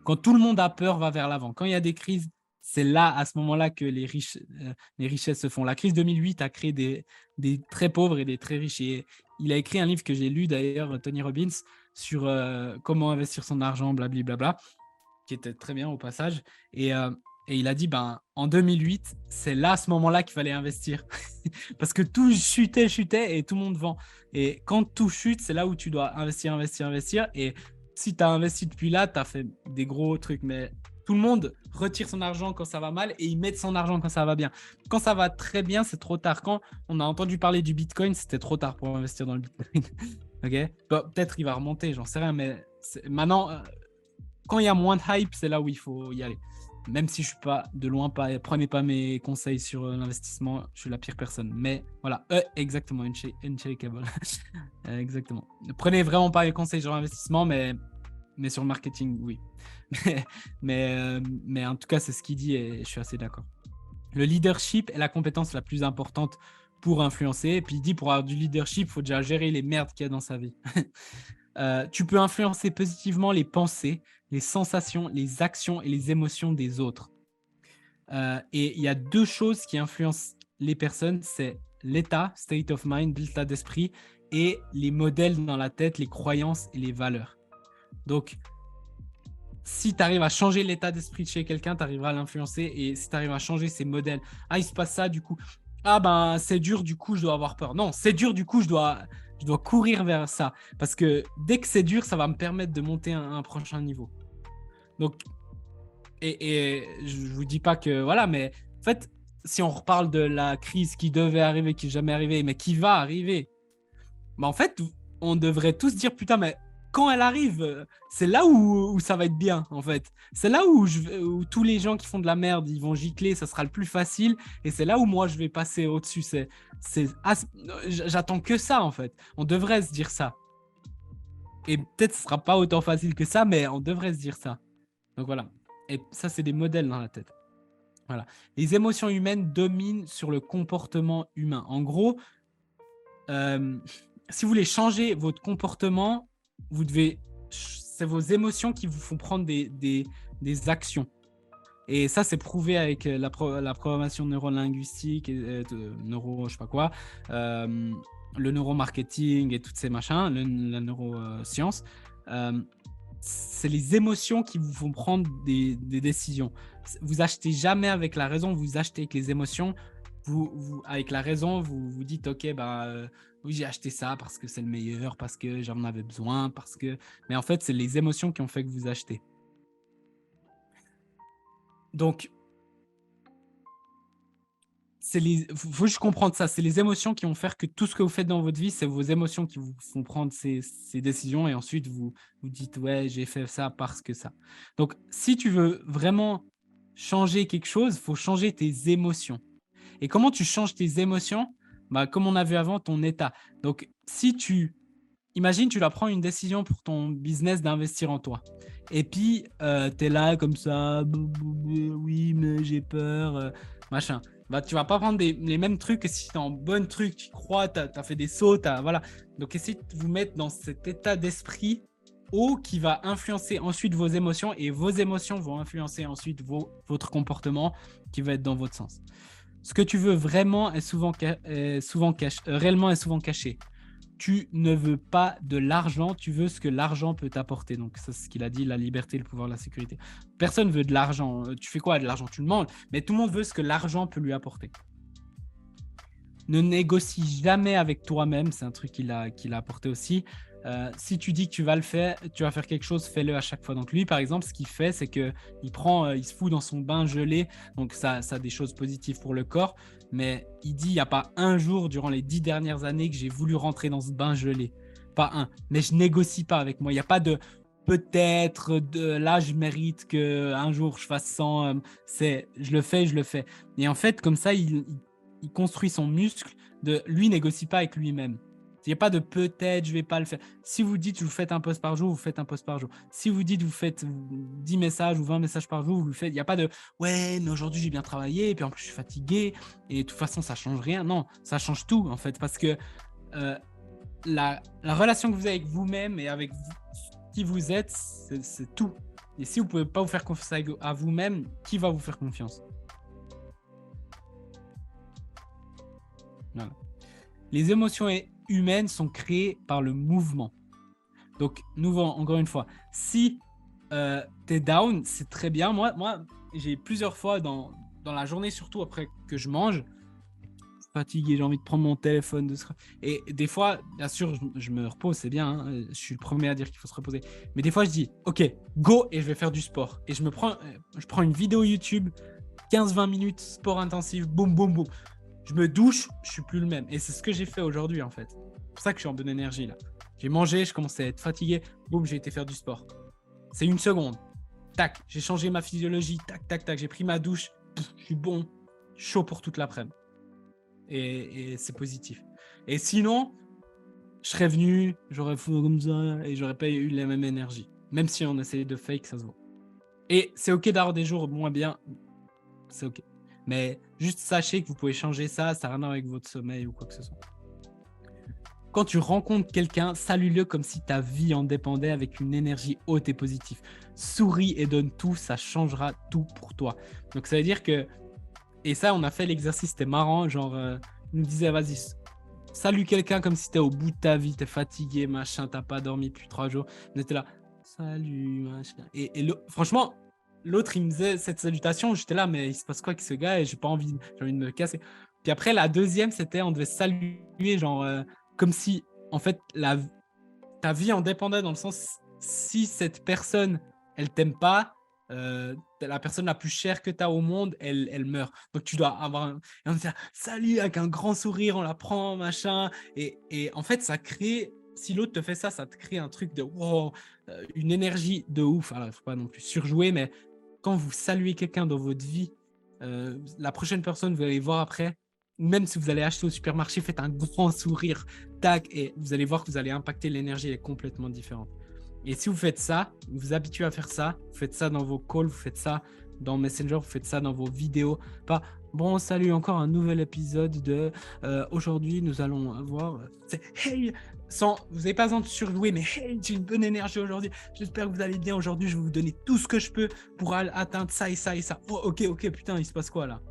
Quand tout le monde a peur, va vers l'avant. Quand il y a des crises, c'est là, à ce moment-là, que les richesses se font. La crise 2008 a créé des très pauvres et des très riches. Et il a écrit un livre que j'ai lu d'ailleurs, Tony Robbins, sur comment investir son argent, blablabla, qui était très bien au passage. Et il a dit, en 2008, c'est là, à ce moment-là, qu'il fallait investir. Parce que tout chutait et tout le monde vend. Et quand tout chute, c'est là où tu dois investir, investir, investir. Et si tu as investi depuis là, tu as fait des gros trucs. Mais tout le monde retire son argent quand ça va mal et il met son argent quand ça va bien. Quand ça va très bien, c'est trop tard. Quand on a entendu parler du Bitcoin, c'était trop tard pour investir dans le Bitcoin. Ok, peut-être il va remonter, j'en sais rien. Mais maintenant, quand il y a moins de hype, c'est là où il faut y aller. Même si je suis pas de loin, prenez pas mes conseils sur l'investissement, je suis la pire personne. Mais voilà, exactement, unshakable. Exactement. Ne prenez vraiment pas les conseils sur l'investissement, mais sur le marketing, oui. mais en tout cas, c'est ce qu'il dit et je suis assez d'accord. Le leadership est la compétence la plus importante pour influencer. Et puis il dit, pour avoir du leadership, il faut déjà gérer les merdes qu'il y a dans sa vie. Tu peux influencer positivement les pensées, les sensations, les actions et les émotions des autres. Et il y a deux choses qui influencent les personnes, c'est l'état, state of mind, l'état d'esprit, et les modèles dans la tête, les croyances et les valeurs. Donc, si tu arrives à changer l'état d'esprit de chez quelqu'un, tu arriveras à l'influencer. Et si tu arrives à changer ses modèles, il se passe ça, du coup, c'est dur, du coup, je dois avoir peur. Non, c'est dur, du coup, je dois courir vers ça. Parce que dès que c'est dur, ça va me permettre de monter à un prochain niveau. Donc, et je ne vous dis pas que, voilà, mais en fait, si on reparle de la crise qui devait arriver, qui n'est jamais arrivée, mais qui va arriver, en fait, on devrait tous dire, putain, mais quand elle arrive, c'est là où ça va être bien, en fait. C'est là où tous les gens qui font de la merde, ils vont gicler, ça sera le plus facile. Et c'est là où moi, je vais passer au-dessus. J'attends que ça, en fait. On devrait se dire ça. Et peut-être ce ne sera pas autant facile que ça, mais on devrait se dire ça. Donc voilà. Et ça, c'est des modèles dans la tête. Voilà. Les émotions humaines dominent sur le comportement humain. En gros, si vous voulez changer votre comportement, c'est vos émotions qui vous font prendre des actions. Et ça, c'est prouvé avec la programmation neurolinguistique, je sais pas quoi, le neuromarketing et toutes ces machins, la neuroscience. C'est les émotions qui vous font prendre des décisions. Vous achetez jamais avec la raison, vous achetez avec les émotions. Avec la raison, vous dites, ok, oui, j'ai acheté ça parce que c'est le meilleur, parce que j'en avais besoin, mais en fait, c'est les émotions qui ont fait que vous achetez. Donc, faut juste comprendre ça. C'est les émotions qui vont faire que tout ce que vous faites dans votre vie, c'est vos émotions qui vous font prendre ces décisions et ensuite vous dites, ouais, j'ai fait ça parce que ça. Donc, si tu veux vraiment changer quelque chose, il faut changer tes émotions. Et comment tu changes tes émotions? Comme on a vu avant, ton état. Donc, imagine, tu dois prendre une décision pour ton business d'investir en toi. Et puis, tu es là comme ça, oui, mais j'ai peur, machin. Tu vas pas prendre les mêmes trucs que si tu es en bon truc, tu crois, tu as fait des sauts, voilà. Donc, essayez de vous mettre dans cet état d'esprit haut qui va influencer ensuite vos émotions et vos émotions vont influencer ensuite votre comportement qui va être dans votre sens. Ce que tu veux vraiment est souvent réellement est souvent caché. Tu ne veux pas de l'argent, tu veux ce que l'argent peut t'apporter. Donc, c'est ce qu'il a dit, la liberté, le pouvoir, la sécurité. Personne ne veut de l'argent. Tu fais quoi de l'argent? Tu le manges. Mais tout le monde veut ce que l'argent peut lui apporter. Ne négocie jamais avec toi-même. C'est un truc qu'il a apporté aussi. Si tu dis que tu vas faire quelque chose, fais-le à chaque fois. Donc lui, par exemple, ce qu'il fait, c'est qu'il se fout dans son bain gelé. Donc ça a des choses positives pour le corps. Mais il dit, il n'y a pas un jour durant les 10 dernières années que j'ai voulu rentrer dans ce bain gelé. Pas un. Mais je négocie pas avec moi. Il n'y a pas de peut-être, là, je mérite qu'un jour je fasse 100. Je le fais. Et en fait, comme ça, il construit son muscle. Lui, négocie pas avec lui-même. Il n'y a pas de peut-être, je ne vais pas le faire. Si vous dites, vous faites un post par jour, vous faites un post par jour. Si vous dites, vous faites 10 messages ou 20 messages par jour, vous le faites. Il n'y a pas de ouais, mais aujourd'hui, j'ai bien travaillé et puis en plus, je suis fatigué. Et de toute façon, ça ne change rien. Non, ça change tout, en fait, parce que la relation que vous avez avec vous-même et avec qui vous êtes, c'est tout. Et si vous ne pouvez pas vous faire confiance à vous-même, qui va vous faire confiance? Voilà. Les émotions humaines sont créées par le mouvement. Donc, encore une fois, si tu es down, c'est très bien. Moi j'ai plusieurs fois dans la journée, surtout après que je mange, fatigué, j'ai envie de prendre mon téléphone. Et des fois, bien sûr, je me repose, c'est bien. Hein, je suis le premier à dire qu'il faut se reposer. Mais des fois, je dis, OK, go, et je vais faire du sport. Et je prends une vidéo YouTube, 15-20 minutes, sport intensif, boum, boum, boum. Je me douche, je suis plus le même. Et c'est ce que j'ai fait aujourd'hui, en fait. C'est pour ça que je suis en bonne énergie, là. J'ai mangé, je commençais à être fatigué, boum, j'ai été faire du sport. C'est une seconde. Tac, j'ai changé ma physiologie, tac, tac, tac, j'ai pris ma douche, je suis bon, chaud pour toute l'après-midi. Et c'est positif. Et sinon, je serais venu, j'aurais fait comme ça, et j'aurais pas eu la même énergie. Même si on essayait de fake, ça se voit. Et c'est OK d'avoir des jours moins bien, c'est OK. Mais juste sachez que vous pouvez changer ça, ça n'a rien à voir avec votre sommeil ou quoi que ce soit. Quand tu rencontres quelqu'un, salue-le comme si ta vie en dépendait avec une énergie haute et positive. Souris et donne tout, ça changera tout pour toi. Donc ça veut dire que, et ça on a fait l'exercice, c'était marrant, genre, on nous disait vas-y, salue quelqu'un comme si t'es au bout de ta vie, t'es fatigué, machin, t'as pas dormi depuis 3 jours. On était là, salut, machin. Et franchement, l'autre il me faisait cette salutation, j'étais là, mais il se passe quoi avec ce gars et j'ai envie de me casser. Puis après, la deuxième, c'était on devait saluer, genre, comme si, en fait, ta vie en dépendait, dans le sens, si cette personne, elle t'aime pas, la personne la plus chère que tu as au monde, elle meurt. Donc tu dois avoir et on dit salut avec un grand sourire, on la prend, machin. Et en fait, ça crée, si l'autre te fait ça, ça te crée un truc de wow, une énergie de ouf. Alors, il ne faut pas non plus surjouer, mais quand vous saluez quelqu'un dans votre vie, la prochaine personne, vous allez voir après, ou même si vous allez acheter au supermarché, faites un grand sourire, tac, et vous allez voir que vous allez impacter, l'énergie, elle est complètement différente. Et si vous faites ça, vous vous habituez à faire ça, vous faites ça dans vos calls, vous faites ça dans Messenger, vous faites ça dans vos vidéos. Pas bon, salut, encore un nouvel épisode de aujourd'hui, nous allons voir. Hey, vous n'avez pas besoin de surjouer, mais hey, j'ai une bonne énergie aujourd'hui. J'espère que vous allez bien aujourd'hui. Je vais vous donner tout ce que je peux pour atteindre ça et ça et ça. Oh, ok, putain, il se passe quoi là?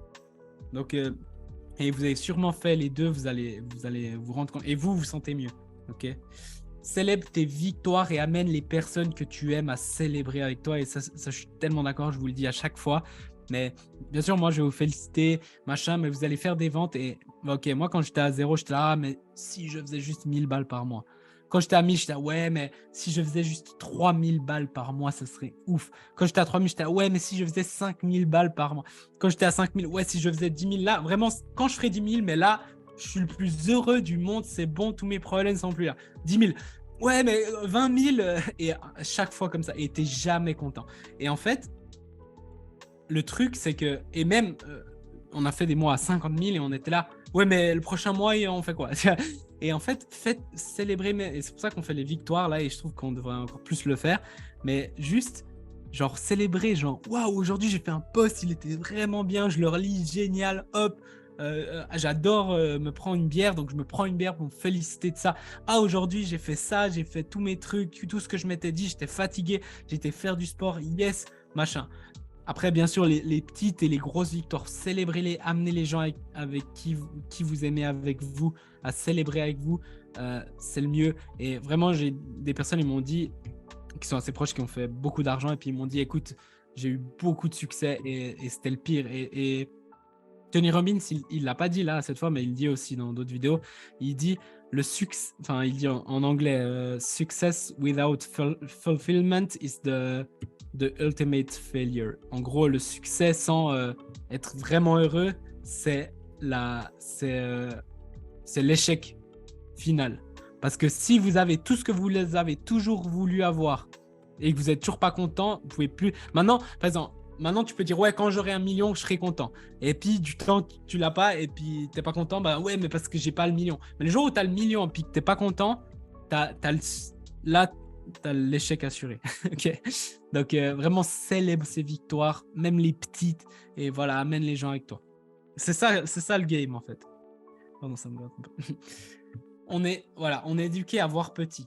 Donc, et vous avez sûrement fait les deux, vous allez vous rendre compte. Et vous vous sentez mieux, ok? Célèbre tes victoires et amène les personnes que tu aimes à célébrer avec toi. Et ça je suis tellement d'accord, je vous le dis à chaque fois. Mais bien sûr, moi, je vais vous féliciter, machin, mais vous allez faire des ventes. Et ok, moi, quand j'étais à 0, j'étais là, mais si je faisais juste 1000 balles par mois. Quand j'étais à 1000, j'étais là, ouais, mais si je faisais juste 3000 balles par mois, ça serait ouf. Quand j'étais à 3000, j'étais là, ouais, mais si je faisais 5000 balles par mois. Quand j'étais à 5000, ouais, si je faisais 10 000, là, vraiment, quand je ferais 10 000, mais là, je suis le plus heureux du monde, c'est bon, tous mes problèmes sont plus là. 10 000, ouais, mais 20 000, et à chaque fois comme ça, et t'es jamais content. Et en fait, le truc, c'est que, et même, on a fait des mois à 50 000 et on était là, ouais, mais le prochain mois, on fait quoi? Et en fait, faites célébrer, et c'est pour ça qu'on fait les victoires là, et je trouve qu'on devrait encore plus le faire, mais juste, genre, célébrer, genre, waouh, aujourd'hui j'ai fait un post, il était vraiment bien, je le relis, génial, hop. J'adore me prendre une bière, donc je me prends une bière pour me féliciter de ça. Ah, aujourd'hui j'ai fait ça, j'ai fait tous mes trucs, tout ce que je m'étais dit, j'étais fatigué, j'étais faire du sport, yes, machin. Après, bien sûr, les petites et les grosses victoires, célébrez-les, amenez les gens avec qui vous aimez avec vous, à célébrer avec vous, c'est le mieux. Et vraiment, j'ai des personnes, ils m'ont dit, qui sont assez proches, qui ont fait beaucoup d'argent, et puis ils m'ont dit, écoute, j'ai eu beaucoup de succès et c'était le pire. Et Tony Robbins, il l'a pas dit là cette fois, mais il dit aussi dans d'autres vidéos, il dit le succès, enfin il dit en anglais, success without fulfillment is the ultimate failure. En gros, le succès sans être vraiment heureux, c'est l'échec final. Parce que si vous avez tout ce que vous avez toujours voulu avoir et que vous êtes toujours pas content, vous pouvez plus. Maintenant, par exemple, maintenant tu peux dire ouais, quand j'aurai 1 million, je serai content. Et puis du temps tu l'as pas et puis t'es pas content, bah ouais, mais parce que j'ai pas le million. Mais le jour où tu as le million et puis que t'es pas content, là t'as l'échec assuré. Ok. Donc vraiment célèbre ces victoires, même les petites, et voilà, amène les gens avec toi. C'est ça le game en fait. Pardon, ça me gratte un peu. On est éduqué à voir petit.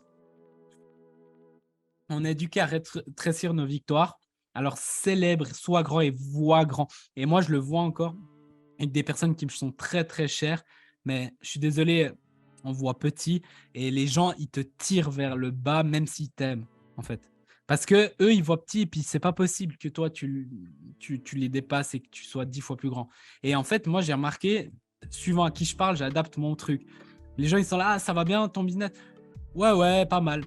On est éduqué à rétrécir nos victoires. Alors célèbre, sois grand et vois grand. Et moi, je le vois encore avec des personnes qui me sont très, très chères, mais je suis désolé, on voit petit et les gens, ils te tirent vers le bas même s'ils t'aiment, en fait. Parce que eux, ils voient petit et puis c'est pas possible que toi, tu les dépasses et que tu sois 10 fois plus grand. Et en fait, moi, j'ai remarqué, suivant à qui je parle, j'adapte mon truc. Les gens, ils sont là: «Ah, ça va bien ton business?» «Ouais, ouais, pas mal».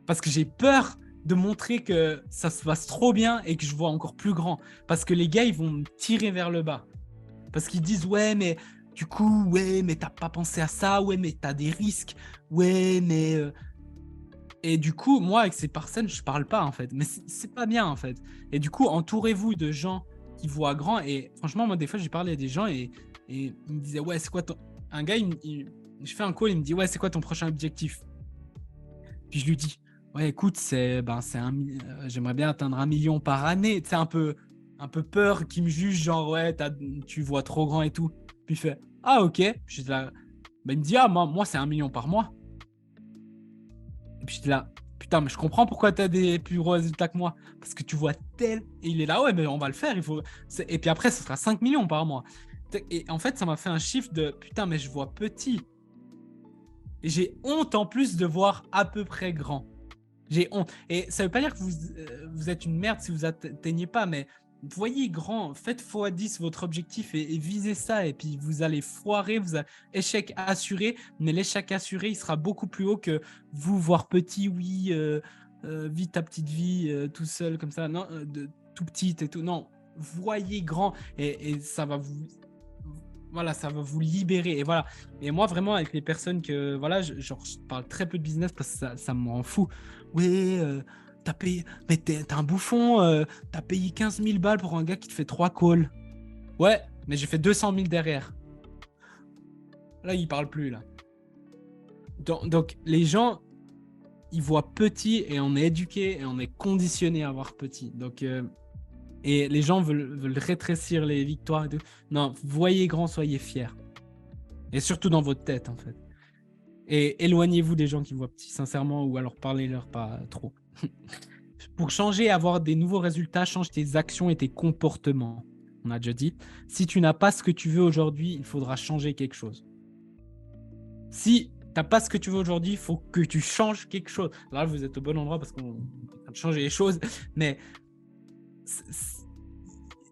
Parce que j'ai peur de montrer que ça se passe trop bien et que je vois encore plus grand. Parce que les gars, ils vont me tirer vers le bas. Parce qu'ils disent: «Ouais, mais du coup, ouais, mais t'as pas pensé à ça, ouais, mais t'as des risques, ouais, mais» et du coup, moi, avec ces personnes, je parle pas, en fait. Mais c'est pas bien, en fait. Et du coup, entourez-vous de gens qui voient grand. Et franchement, moi, des fois, j'ai parlé à des gens et ils me disaient: «Ouais, c'est quoi ton...» Un gars, je fais un call, il me dit: «Ouais, c'est quoi ton prochain objectif?» Puis je lui dis: «Ouais, écoute, j'aimerais bien atteindre 1 million par année». Tu sais, un peu peur qu'il me juge, genre: «Ouais, tu vois trop grand et tout». Puis il fait: «Ah, OK». Puis j'étais là, bah, il me dit: «Ah, moi, c'est 1 million par mois». Et puis j'étais là: «Putain, mais je comprends pourquoi tu as des plus gros résultats que moi. Parce que tu vois tel...» Et il est là: «Ouais, mais on va le faire, il faut...» Et puis après, ça sera 5 millions par mois. Et en fait, ça m'a fait un shift de: «Putain, mais je vois petit». Et j'ai honte en plus de voir à peu près grand. J'ai honte. Et ça veut pas dire que vous êtes une merde si vous atteignez pas, mais voyez grand, faites x10 votre objectif et visez ça. Et puis vous allez foirer, échec assuré, mais l'échec assuré, il sera beaucoup plus haut que vous voir petit, oui, vis ta petite vie tout seul comme ça, non, tout petite et tout. Non, voyez grand et ça va vous, voilà, ça va vous libérer. Et voilà. Et moi, vraiment, avec les personnes que, voilà, genre, je parle très peu de business parce que ça me rend fou. Ouais, t'as payé, mais t'es un bouffon, t'as payé 15 000 balles pour un gars qui te fait 3 calls. Ouais, mais j'ai fait 200 000 derrière. Là, il parle plus, là. Donc, les gens, ils voient petit et on est éduqué et on est conditionné à voir petit. Donc, et les gens veulent rétrécir les victoires et tout. Non, voyez grand, soyez fiers. Et surtout dans votre tête, en fait. Et éloignez-vous des gens qui voient petit, sincèrement, ou alors parlez-leur pas trop. Pour changer et avoir des nouveaux résultats, change tes actions et tes comportements. On a déjà dit. Si tu n'as pas ce que tu veux aujourd'hui, il faudra changer quelque chose. Si tu n'as pas ce que tu veux aujourd'hui, il faut que tu changes quelque chose. Là, vous êtes au bon endroit parce qu'on est en train de changer les choses, mais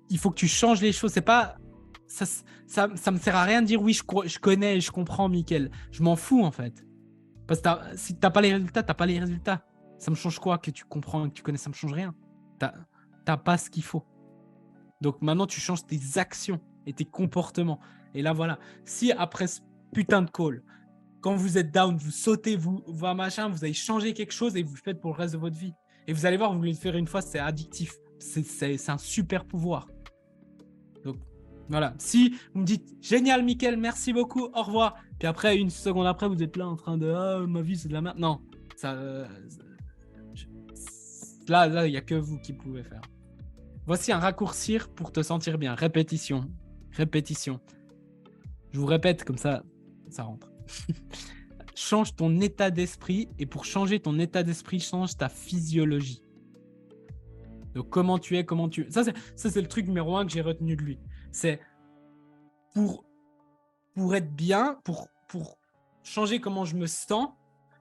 il faut que tu changes les choses. C'est pas... Ça me sert à rien de dire oui, je connais, je comprends, Mickaël. Je m'en fous, en fait. Parce que si tu n'as pas les résultats, tu n'as pas les résultats. Ça me change quoi que tu comprends, que tu connais, ça me change rien. T'as pas ce qu'il faut. Donc maintenant, tu changes tes actions et tes comportements. Et là, voilà. Si après ce putain de call, quand vous êtes down, vous sautez, vous machin, vous avez changé quelque chose et vous le faites pour le reste de votre vie. Et vous allez voir, vous voulez le faire une fois, c'est addictif. C'est un super pouvoir. Donc voilà. Si vous me dites génial, Mickaël, merci beaucoup, au revoir. Puis après, une seconde après, vous êtes là en train de ma vie, c'est de la merde. Non, ça. Là, il n'y a que vous qui pouvez faire. Voici un raccourcir pour te sentir bien. Répétition. Répétition. Je vous répète, comme ça rentre. Change ton état d'esprit. Et pour changer ton état d'esprit, change ta physiologie. Donc, comment tu es, comment tu... Ça, c'est le truc numéro 1 que j'ai retenu de lui. C'est pour être bien, pour changer comment je me sens.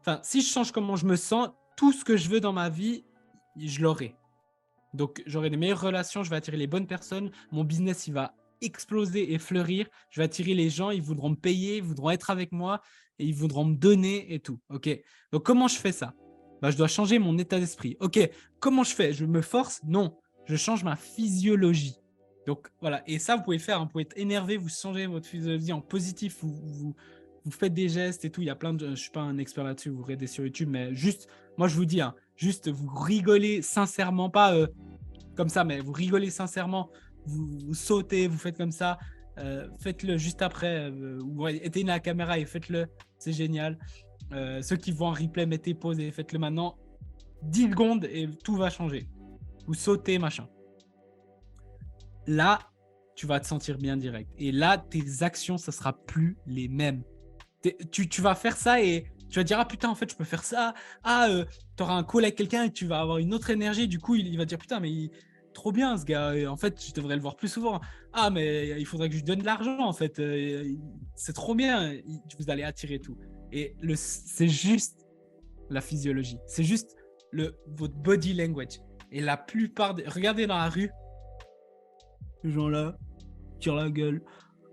Enfin, si je change comment je me sens, tout ce que je veux dans ma vie, je l'aurai. Donc, j'aurai des meilleures relations, je vais attirer les bonnes personnes, mon business, il va exploser et fleurir, je vais attirer les gens, ils voudront me payer, ils voudront être avec moi et ils voudront me donner et tout. Ok. Donc, comment je fais ça? Bah, je dois changer mon état d'esprit. Ok. Comment je fais? Je me force? Non. Je change ma physiologie. Donc, voilà. Et ça, vous pouvez le faire. Vous pouvez être énervé, vous changez votre physiologie en positif, vous faites des gestes et tout. Il y a plein de... Je ne suis pas un expert là-dessus, vous regardez sur YouTube, mais juste, moi, je vous dis, hein, juste vous rigolez sincèrement, pas comme ça, mais vous rigolez sincèrement, vous sautez, vous faites comme ça, faites-le juste après, éteignez la caméra et faites-le, c'est génial. Ceux qui vont en replay, mettez pause et faites-le maintenant. 10 secondes et tout va changer. Vous sautez, machin. Là, tu vas te sentir bien direct. Et là, tes actions, ça sera plus les mêmes. Tu vas faire ça et tu vas dire ah putain en fait je peux faire ça. Tu auras un call avec quelqu'un et tu vas avoir une autre énergie. Du coup il va dire putain mais trop bien ce gars. Et en fait, je devrais le voir plus souvent. Ah, mais il faudrait que je lui donne de l'argent en fait. C'est trop bien. Vous allez attirer tout. Et c'est juste la physiologie. C'est juste votre body language. Et la plupart des... Regardez dans la rue, ces gens-là tirent la gueule.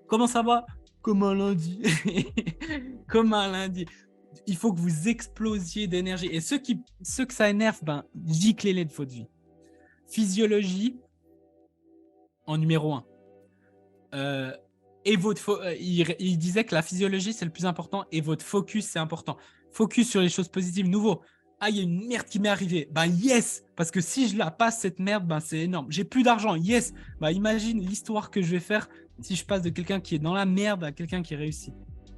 Comment ça va? Comme un lundi. Comme un lundi. Il faut que vous explosiez d'énergie. Et ceux que ça énerve, ben, giclez-les de votre vie. Physiologie en numéro 1. Et il disait que la physiologie, c'est le plus important et votre focus, c'est important. Focus sur les choses positives. Nouveau. Ah, il y a une merde qui m'est arrivée. Ben yes, parce que si je la passe, cette merde, ben c'est énorme. J'ai plus d'argent. Yes. Ben imagine l'histoire que je vais faire si je passe de quelqu'un qui est dans la merde à quelqu'un qui réussit.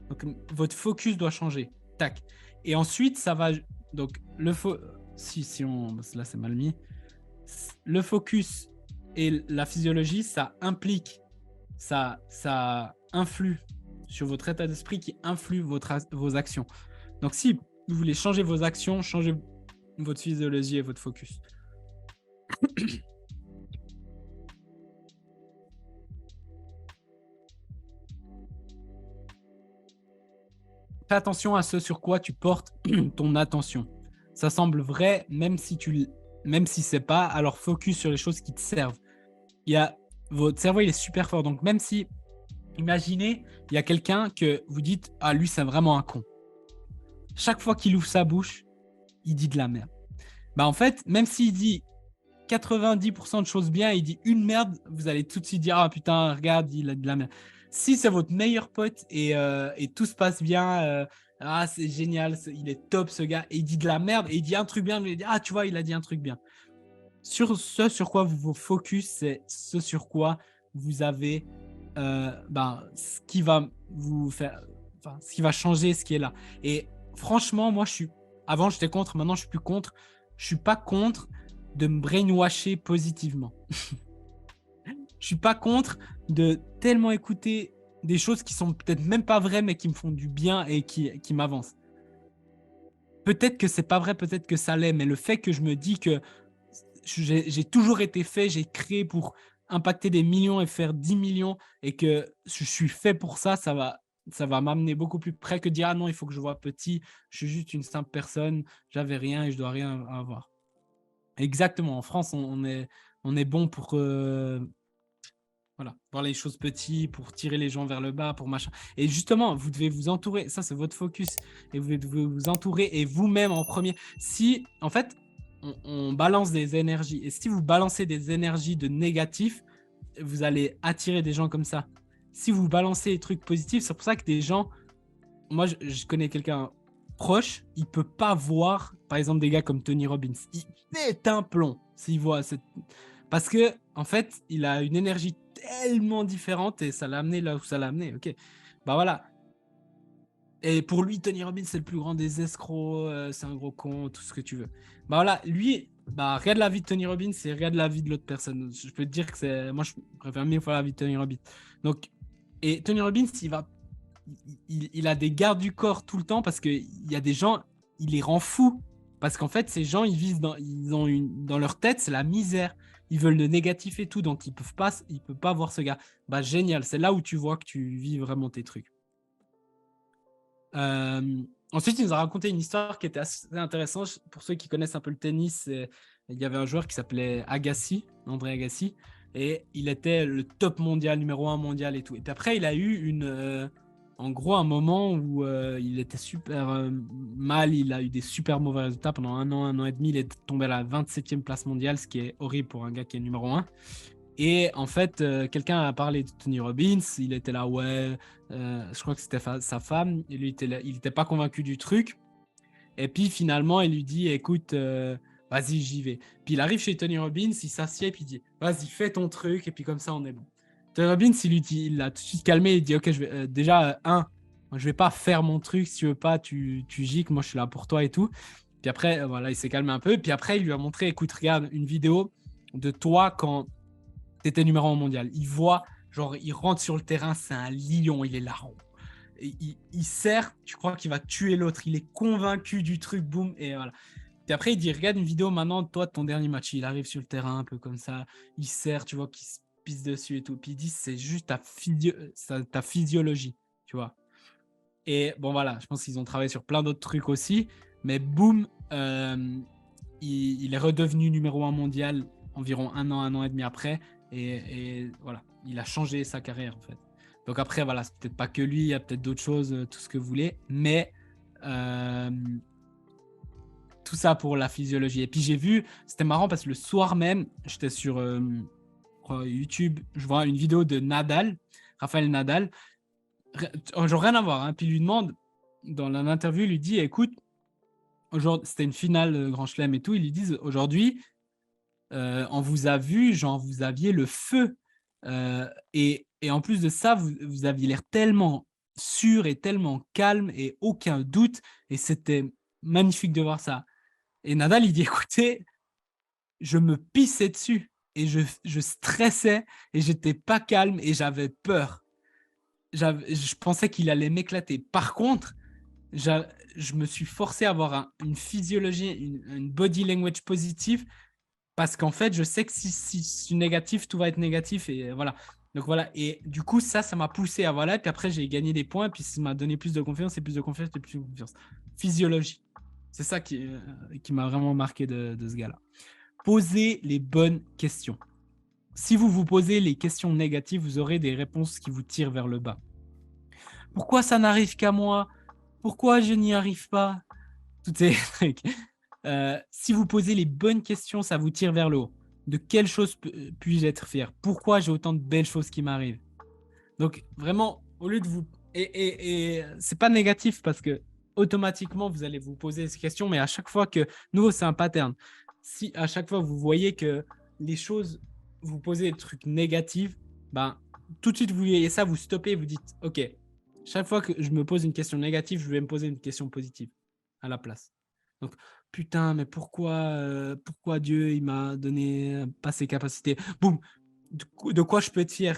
Donc, votre focus doit changer. Tac. Et ensuite, ça va... Donc, si on... Là, c'est mal mis. Le focus et la physiologie, ça implique, ça influe sur votre état d'esprit qui influe vos actions. Donc, si vous voulez changer vos actions, changez votre physiologie et votre focus. Fais attention à ce sur quoi tu portes ton attention. Ça semble vrai, même si c'est pas, alors focus sur les choses qui te servent. Votre cerveau, il est super fort. Donc, même si, imaginez, il y a quelqu'un que vous dites, ah, lui, c'est vraiment un con. Chaque fois qu'il ouvre sa bouche, il dit de la merde. Bah, en fait, même s'il dit 90% de choses bien, il dit une merde, vous allez tout de suite dire, ah putain, regarde, il a de la merde. Si c'est votre meilleur pote et tout se passe bien, ah, c'est génial, il est top ce gars, et il dit de la merde, et il dit un truc bien, mais il dit, ah, tu vois, il a dit un truc bien. Sur ce sur quoi vous vous focus, c'est ce sur quoi vous avez ce qui va vous faire, ce qui va changer ce qui est là. Et franchement, moi, avant, j'étais contre, maintenant, je suis plus contre. Je suis pas contre de me brainwasher positivement. Je suis pas contre de tellement écouter des choses qui sont peut-être même pas vraies, mais qui me font du bien et qui m'avancent. Peut-être que c'est pas vrai, peut-être que ça l'est, mais le fait que je me dis que j'ai toujours été fait, j'ai créé pour impacter des millions et faire 10 millions et que je suis fait pour ça, ça va m'amener beaucoup plus près que dire ah non, il faut que je vois petit, je suis juste une simple personne, j'avais rien et je dois rien avoir. Exactement, en France, on est bon pour voir les choses petites, pour tirer les gens vers le bas, pour machin. Et justement, vous devez vous entourer, ça c'est votre focus, et vous devez vous entourer et vous-même en premier. Si, en fait, on balance des énergies, et si vous balancez des énergies de négatif, vous allez attirer des gens comme ça. Si vous balancez des trucs positifs, c'est pour ça que des gens, moi je connais quelqu'un proche, il peut pas voir, par exemple, des gars comme Tony Robbins. Il pète un plomb s'il voit parce que en fait, il a une énergie tellement différente et ça l'a amené là où ça l'a amené. Ok, bah voilà. Et pour lui, Tony Robbins, c'est le plus grand des escrocs, c'est un gros con, tout ce que tu veux. Bah voilà, lui, bah regarde la vie de Tony Robbins et regarde la vie de l'autre personne. Je peux te dire que moi, je préfère 1000 fois la vie de Tony Robbins. Donc, et Tony Robbins, il a des gardes du corps tout le temps parce qu'il y a des gens, il les rend fous. Parce qu'en fait, ces gens, dans leur tête, c'est la misère. Ils veulent le négatif et tout, donc ils peuvent pas voir ce gars. Bah génial, c'est là où tu vois que tu vis vraiment tes trucs. Ensuite, il nous a raconté une histoire qui était assez intéressante. Pour ceux qui connaissent un peu le tennis, il y avait un joueur qui s'appelait Agassi, André Agassi, et il était le top mondial, numéro 1 mondial et tout. Et puis après, il a eu en gros un moment où il était super mal, il a eu des super mauvais résultats pendant un an et demi. Il est tombé à la 27e place mondiale, ce qui est horrible pour un gars qui est numéro 1. Et en fait, quelqu'un a parlé de Tony Robbins, il était là, ouais, je crois que c'était sa femme, et lui, il était pas convaincu du truc. Et puis finalement, il lui dit, écoute, vas-y, j'y vais. Puis il arrive chez Tony Robbins, il s'assied, puis il dit, vas-y, fais ton truc, et puis comme ça, on est bon. Tony Robbins, il l'a tout de suite calmé, il dit, ok, déjà, je vais pas faire mon truc, si tu veux pas, tu gicles, moi je suis là pour toi et tout. Puis après, voilà, il s'est calmé un peu, puis après, il lui a montré, écoute, regarde une vidéo de toi quand t'étais numéro 1 mondial. Il voit, genre, il rentre sur le terrain, c'est un lion, il est là. Il sert, tu crois qu'il va tuer l'autre, il est convaincu du truc, boum, et voilà. Et après, il dit, regarde une vidéo maintenant, toi, de ton dernier match. Il arrive sur le terrain un peu comme ça, il serre, tu vois, qu'il se pisse dessus et tout. Puis il dit, c'est juste ta physiologie, tu vois. Et bon, voilà, je pense qu'ils ont travaillé sur plein d'autres trucs aussi. Mais boum, il est redevenu numéro 1 mondial environ un an et demi après. Et voilà, il a changé sa carrière en fait. Donc après, voilà, c'est peut-être pas que lui, il y a peut-être d'autres choses, tout ce que vous voulez. Mais euh, tout ça pour la physiologie. Et puis j'ai vu, c'était marrant parce que le soir même, j'étais sur YouTube, je vois une vidéo de Nadal, Raphaël Nadal. Genre rien à voir. Hein. Puis il lui demande, dans l'interview, il lui dit, écoute, c'était une finale Grand Chelem et tout, ils lui disent, aujourd'hui, on vous a vu, genre, vous aviez le feu. Et en plus de ça, vous aviez l'air tellement sûr et tellement calme et aucun doute. Et c'était magnifique de voir ça. Et Nadal, il dit, écoutez, je me pissais dessus et je stressais et j'étais pas calme et j'avais peur. Je pensais qu'il allait m'éclater. Par contre, je me suis forcé à avoir une physiologie, une body language positive parce qu'en fait, je sais que si je suis négatif, tout va être négatif et voilà. Donc voilà. Et du coup, ça m'a poussé à voilà. Et puis après, j'ai gagné des points. Puis ça m'a donné plus de confiance et plus de confiance et plus de confiance. Physiologie. C'est ça qui m'a vraiment marqué de ce gars-là. Posez les bonnes questions. Si vous vous posez les questions négatives, vous aurez des réponses qui vous tirent vers le bas. Pourquoi ça n'arrive qu'à moi? Pourquoi je n'y arrive pas? Toutes ces trucs. Si vous posez les bonnes questions, ça vous tire vers le haut. De quelle chose puis-je être fier? Pourquoi j'ai autant de belles choses qui m'arrivent? Donc vraiment, au lieu de vous... Et c'est pas négatif parce que automatiquement, vous allez vous poser ces questions, mais à chaque fois que... Nouveau, c'est un pattern. Si à chaque fois, vous voyez que les choses, vous posez des trucs négatifs, ben, tout de suite, vous voyez ça, vous stoppez, vous dites, OK, chaque fois que je me pose une question négative, je vais me poser une question positive à la place. Donc, putain, mais pourquoi Dieu, il m'a donné pas ces capacités? Boum, de quoi je peux être fier?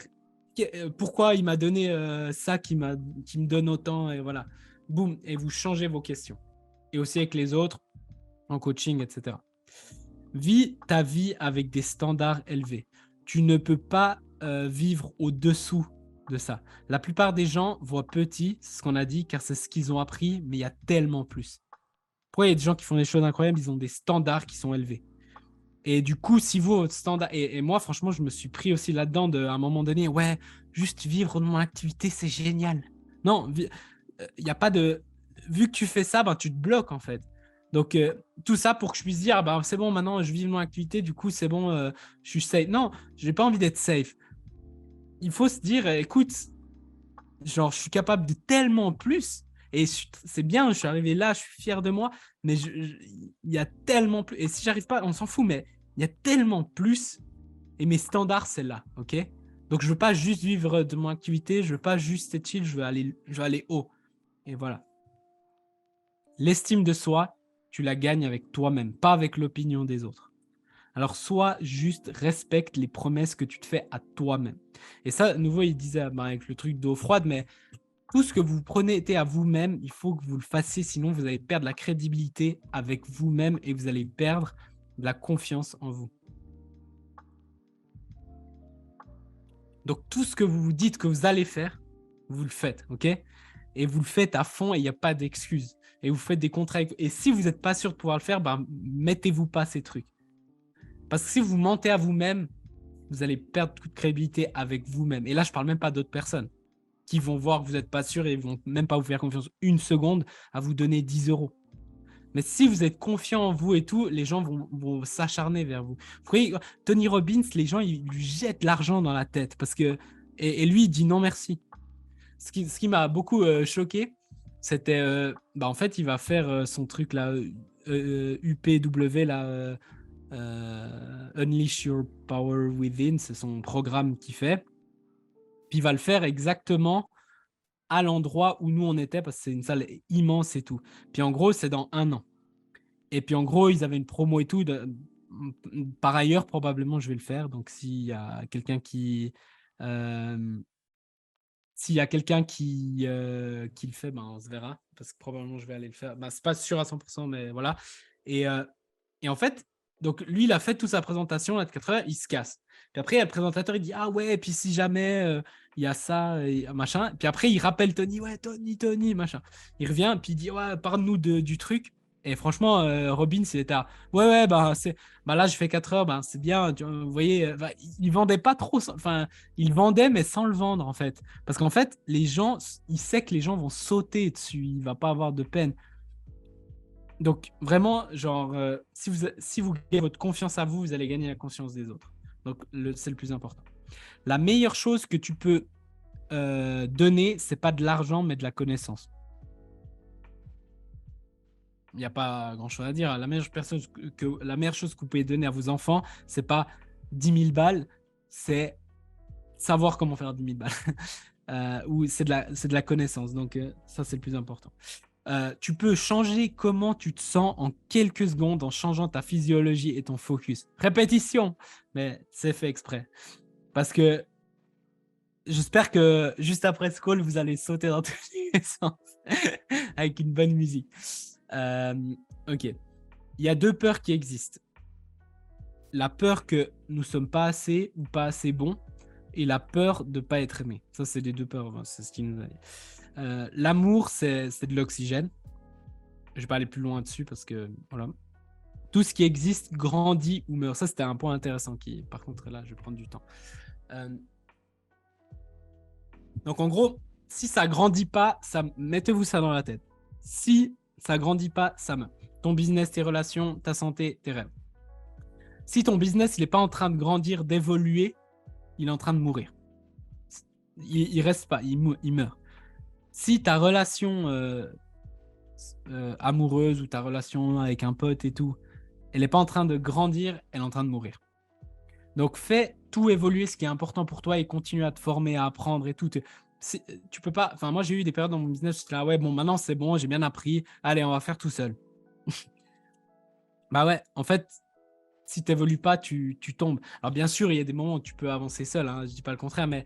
Pourquoi il m'a donné ça qui me donne autant? Et voilà, boum, et vous changez vos questions. Et aussi avec les autres, en coaching, etc. Vis ta vie avec des standards élevés. Tu ne peux pas vivre au-dessous de ça. La plupart des gens voient petit, c'est ce qu'on a dit, car c'est ce qu'ils ont appris, mais il y a tellement plus. Pourquoi il y a des gens qui font des choses incroyables, ils ont des standards qui sont élevés. Et du coup, si vous, votre standard. Et moi, franchement, je me suis pris aussi là-dedans à un moment donné, ouais, juste vivre de mon activité, c'est génial. Non, il n'y a pas de. Vu que tu fais ça, ben, tu te bloques en fait. Donc, tout ça pour que je puisse dire, ben, c'est bon, maintenant, je vis de mon activité, du coup, c'est bon, je suis safe. Non, je n'ai pas envie d'être safe. Il faut se dire, écoute, genre, je suis capable de tellement plus. Et c'est bien, je suis arrivé là, je suis fier de moi, mais il y a tellement plus. Et si j'arrive pas, on s'en fout, mais il y a tellement plus. Et mes standards, c'est là, ok? Donc, je veux pas juste vivre de mon activité, je veux pas juste être chill, je veux aller haut. Et voilà. L'estime de soi, tu la gagnes avec toi-même, pas avec l'opinion des autres. Alors, sois juste, respecte les promesses que tu te fais à toi-même. Et ça, à nouveau, il disait avec le truc d'eau froide, mais tout ce que vous prenez à vous-même, il faut que vous le fassiez, sinon vous allez perdre la crédibilité avec vous-même et vous allez perdre la confiance en vous. Donc tout ce que vous vous dites que vous allez faire, vous le faites, ok? Et vous le faites à fond et il n'y a pas d'excuses. Et vous faites des contrats. Et si vous n'êtes pas sûr de pouvoir le faire, ben, mettez-vous pas ces trucs. Parce que si vous mentez à vous-même, vous allez perdre toute crédibilité avec vous-même. Et là, je parle même pas d'autres personnes qui vont voir que vous n'êtes pas sûr et ils vont même pas vous faire confiance une seconde à vous donner 10 euros. Mais si vous êtes confiant en vous et tout, les gens vont s'acharner vers vous. Vous voyez, Tony Robbins, les gens, ils lui jettent l'argent dans la tête parce que et lui, il dit non merci. Ce qui m'a beaucoup choqué, c'était, en fait, il va faire son truc là, UPW, là, Unleash Your Power Within, c'est son programme qu'il fait. Puis il va le faire exactement à l'endroit où nous on était parce que c'est une salle immense et tout. Puis en gros, c'est dans 1 an. Et puis en gros, ils avaient une promo et tout. Par ailleurs, probablement, je vais le faire. Donc s'il y a quelqu'un euh, qui le fait, ben, on se verra. Parce que probablement, je vais aller le faire. Ben, c'est pas sûr à 100%, mais voilà. Et, euh, et en fait, donc lui, il a fait toute sa présentation là, de 4 heures, il se casse. Puis après, il y a le présentateur, il dit ah ouais, et puis si jamais il y a ça, et machin. Puis après, il rappelle Tony, ouais, Tony, machin. Il revient, puis il dit ouais, parle-nous du truc. Et franchement, Robbins, il était là, ouais, bah là, je fais 4 heures, bah, c'est bien. Vous voyez, bah, il vendait pas trop, enfin, il vendait, mais sans le vendre en fait. Parce qu'en fait, les gens, il sait que les gens vont sauter dessus, il va pas avoir de peine. Donc, vraiment, genre, si vous gagnez votre confiance à vous, vous allez gagner la confiance des autres. Donc, c'est le plus important. La meilleure chose que tu peux donner, c'est pas de l'argent, mais de la connaissance. Il n'y a pas grand-chose à dire. La meilleure chose que vous pouvez donner à vos enfants, c'est pas 10 000 balles, c'est savoir comment faire 10 000 balles. Ou c'est de la connaissance. Donc, ça, c'est le plus important. Tu peux changer comment tu te sens en quelques secondes en changeant ta physiologie et ton focus. Répétition, mais c'est fait exprès. Parce que j'espère que juste après ce call, vous allez sauter dans tous les sens avec une bonne musique. Ok. Il y a deux peurs qui existent. La peur que nous ne sommes pas assez ou pas assez bons et la peur de ne pas être aimé. Ça, c'est les deux peurs. C'est ce qui nous a dit. L'amour, c'est de l'oxygène. Je vais pas aller plus loin dessus parce que voilà. Tout ce qui existe grandit ou meurt. Ça, c'était un point intéressant qui, par contre, là, je vais prendre du temps. Donc, en gros, si ça grandit pas, mettez-vous ça dans la tête. Si ça grandit pas, ça meurt. Ton business, tes relations, ta santé, tes rêves. Si ton business, il n'est pas en train de grandir, d'évoluer, il est en train de mourir. Il reste pas, il meurt. Si ta relation amoureuse ou ta relation avec un pote et tout, elle n'est pas en train de grandir, elle est en train de mourir. Donc, fais tout évoluer ce qui est important pour toi et continue à te former, à apprendre et tout. Tu peux pas. Enfin, moi, j'ai eu des périodes dans mon business où j'étais là, ouais, bon, maintenant c'est bon, j'ai bien appris. Allez, on va faire tout seul. Bah ouais, en fait, si tu n'évolues pas, tu tombes. Alors, bien sûr, il y a des moments où tu peux avancer seul, hein, je dis pas le contraire, mais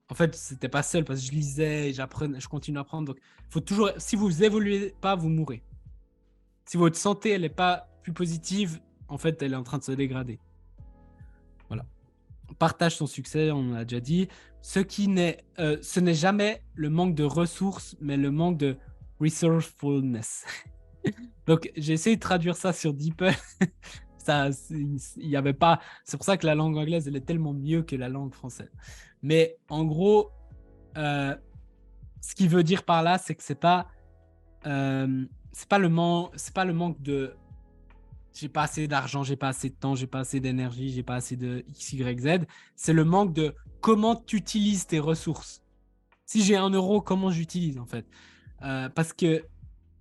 en fait, c'était pas seul parce que je lisais, j'apprenais, je continue à apprendre. Donc, faut toujours. Si vous évoluez pas, vous mourrez. Si votre santé, elle n'est pas plus positive, en fait, elle est en train de se dégrader. Voilà. Partage son succès, on l'a déjà dit. Ce n'est jamais le manque de ressources, mais le manque de resourcefulness. Donc, j'ai essayé de traduire ça sur DeepL. Il y avait pas. C'est pour ça que la langue anglaise, elle est tellement mieux que la langue française. Mais en gros, ce qu'il veut dire par là, c'est que c'est pas le manque de j'ai pas assez d'argent, j'ai pas assez de temps, j'ai pas assez d'énergie, j'ai pas assez de X, Y, Z. C'est le manque de comment tu utilises tes ressources. Si j'ai 1 euro, comment j'utilise en fait parce que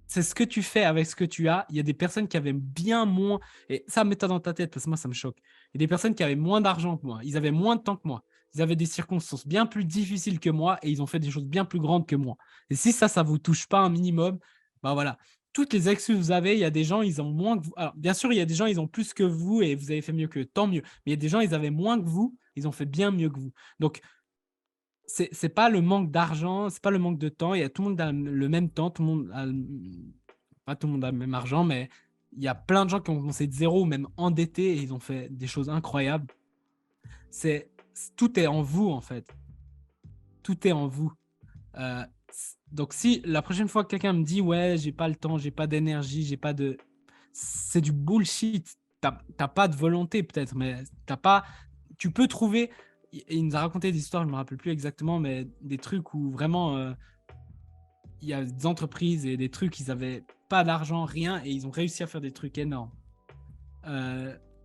c'est ce que tu fais avec ce que tu as. Il y a des personnes qui avaient bien moins, et ça met dans ta tête parce que moi ça me choque. Il y a des personnes qui avaient moins d'argent que moi, ils avaient moins de temps que moi, ils avaient des circonstances bien plus difficiles que moi et ils ont fait des choses bien plus grandes que moi. Et si ça vous touche pas un minimum, bah voilà. Toutes les excuses que vous avez, il y a des gens, ils ont moins que vous. Alors, bien sûr, il y a des gens, ils ont plus que vous et vous avez fait mieux qu'eux, tant mieux. Mais il y a des gens, ils avaient moins que vous, ils ont fait bien mieux que vous. Donc, c'est pas le manque d'argent, c'est pas le manque de temps. Il y a tout le monde a le même temps, pas tout le monde a le même argent, mais il y a plein de gens qui ont commencé de zéro, même endettés, et ils ont fait des choses incroyables. Tout est en vous en fait. Tout est en vous. Euh, donc si la prochaine fois que quelqu'un me dit ouais, j'ai pas le temps, j'ai pas d'énergie, j'ai pas de, c'est du bullshit. T'as pas de volonté peut-être, mais t'as pas. Tu peux trouver. Il nous a raconté des histoires, je me rappelle plus exactement, mais des trucs où vraiment il y a des entreprises et des trucs, ils avaient pas d'argent, rien, et ils ont réussi à faire des trucs énormes.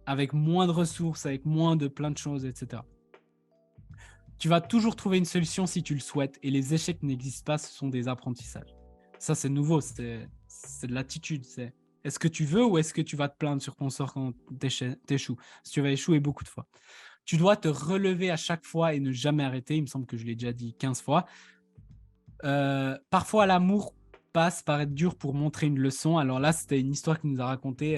Avec moins de ressources, avec moins de plein de choses, etc. Tu vas toujours trouver une solution si tu le souhaites, et les échecs n'existent pas, ce sont des apprentissages. Ça, c'est nouveau, c'est de l'attitude. C'est est-ce que tu veux ou est-ce que tu vas te plaindre sur ton sort quand t'échoues? Si tu vas échouer beaucoup de fois. Tu dois te relever à chaque fois et ne jamais arrêter. Il me semble que je l'ai déjà dit 15 fois. Parfois, l'amour passe par être dur pour montrer une leçon. Alors là, c'était une histoire qu'il nous a racontée.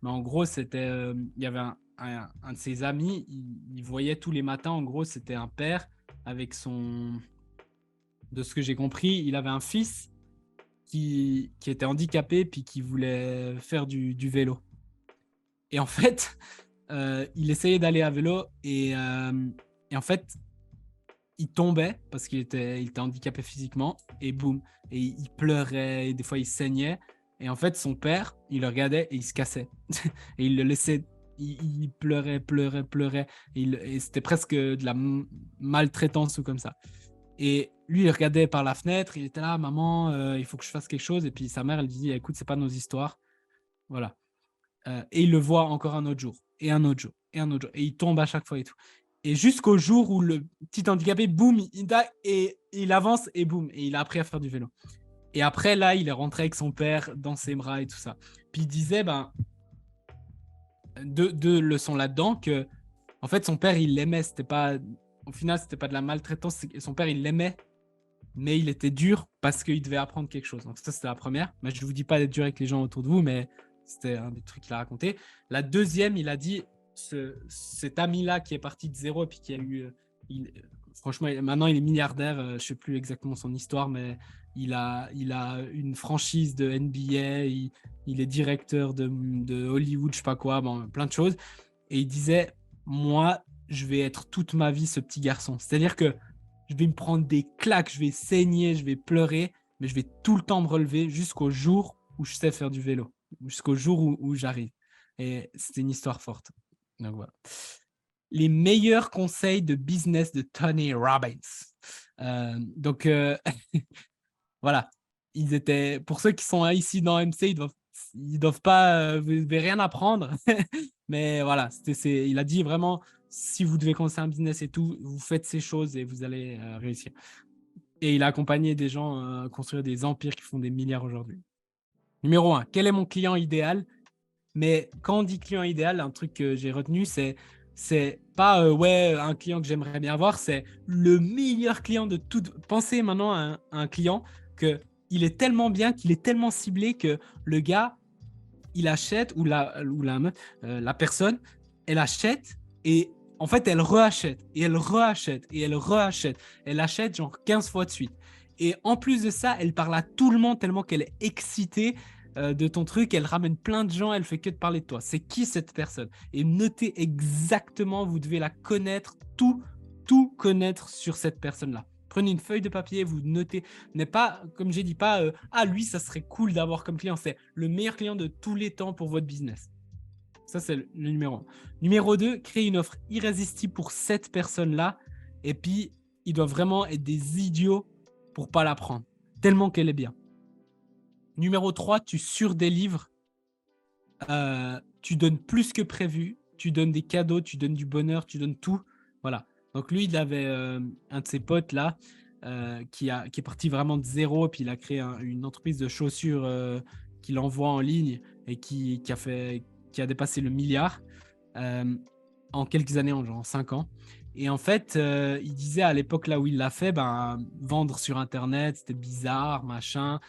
Mais en gros, c'était, il y avait un de ses amis, il voyait tous les matins, en gros, c'était un père avec son... De ce que j'ai compris, il avait un fils qui était handicapé puis qui voulait faire du vélo. Et en fait, il essayait d'aller à vélo et en fait, il tombait parce qu'il était handicapé physiquement et boum, et il pleurait et des fois il saignait. Et en fait, son père, il le regardait et il se cassait. Et il le laissait, il pleurait, pleurait, pleurait. Et c'était presque de la maltraitance ou comme ça. Et lui, il regardait par la fenêtre, il était là, maman, il faut que je fasse quelque chose. Et puis sa mère, elle lui dit, écoute, c'est pas nos histoires. Voilà. Et il le voit encore un autre jour, et un autre jour, et un autre jour. Et il tombe à chaque fois et tout. Et jusqu'au jour où le petit handicapé, boum, et il avance et boum, et il a appris à faire du vélo. Et après, là, il est rentré avec son père dans ses bras et tout ça. Puis il disait, ben, deux leçons là-dedans, que, en fait, son père, il l'aimait. Au final, c'était pas de la maltraitance. Son père, il l'aimait, mais il était dur parce qu'il devait apprendre quelque chose. Donc, ça, c'était la première. Mais je ne vous dis pas d'être dur avec les gens autour de vous, mais c'était un des trucs qu'il a raconté. La deuxième, il a dit, cet ami-là qui est parti de zéro et puis qui a eu. Franchement, maintenant, il est milliardaire. Je ne sais plus exactement son histoire, mais il a une franchise de NBA. Il est directeur de Hollywood, je sais pas quoi, bon, plein de choses. Et il disait, moi, je vais être toute ma vie ce petit garçon. C'est-à-dire que je vais me prendre des claques, je vais saigner, je vais pleurer, mais je vais tout le temps me relever jusqu'au jour où je sais faire du vélo, jusqu'au jour où j'arrive. Et c'était une histoire forte. Donc voilà. Les meilleurs conseils de business de Tony Robbins. Donc voilà. Ils étaient, pour ceux qui sont ici dans MC, ils doivent pas, vous devez rien apprendre. Mais voilà, il a dit vraiment, si vous devez commencer un business et tout, vous faites ces choses et vous allez réussir. Et il a accompagné des gens à construire des empires qui font des milliards aujourd'hui. Numéro 1, quel est mon client idéal? Mais quand on dit client idéal, un truc que j'ai retenu, c'est pas ouais, un client que j'aimerais bien avoir, c'est le meilleur client de tout. Pensez maintenant à un client qu'il est tellement bien, qu'il est tellement ciblé que le gars, il achète, ou la personne, elle achète et en fait, elle reachète et elle reachète et elle reachète. Elle achète genre 15 fois de suite. Et en plus de ça, elle parle à tout le monde tellement qu'elle est excitée de ton truc. Elle ramène plein de gens, elle fait que de parler de toi. C'est qui cette personne? Et notez exactement, vous devez la connaître, tout connaître sur cette personne-là. Prenez une feuille de papier, vous notez. N'est pas, comme j'ai dit, pas ah, lui, ça serait cool d'avoir comme client. C'est le meilleur client de tous les temps pour votre business. Ça, c'est le numéro 1. Numéro 2, créer une offre irrésistible pour cette personne-là. Et puis, ils doivent vraiment être des idiots pour pas la prendre, tellement qu'elle est bien. Numéro 3, tu surdélivres. Tu donnes plus que prévu. Tu donnes des cadeaux, tu donnes du bonheur, tu donnes tout. Voilà. Donc lui, il avait un de ses potes là qui est parti vraiment de zéro. Et puis il a créé une entreprise de chaussures qu'il envoie en ligne et qui a dépassé le milliard en quelques années, en 5 ans. Et en fait, il disait à l'époque là où il l'a fait, vendre sur Internet, c'était bizarre, machin.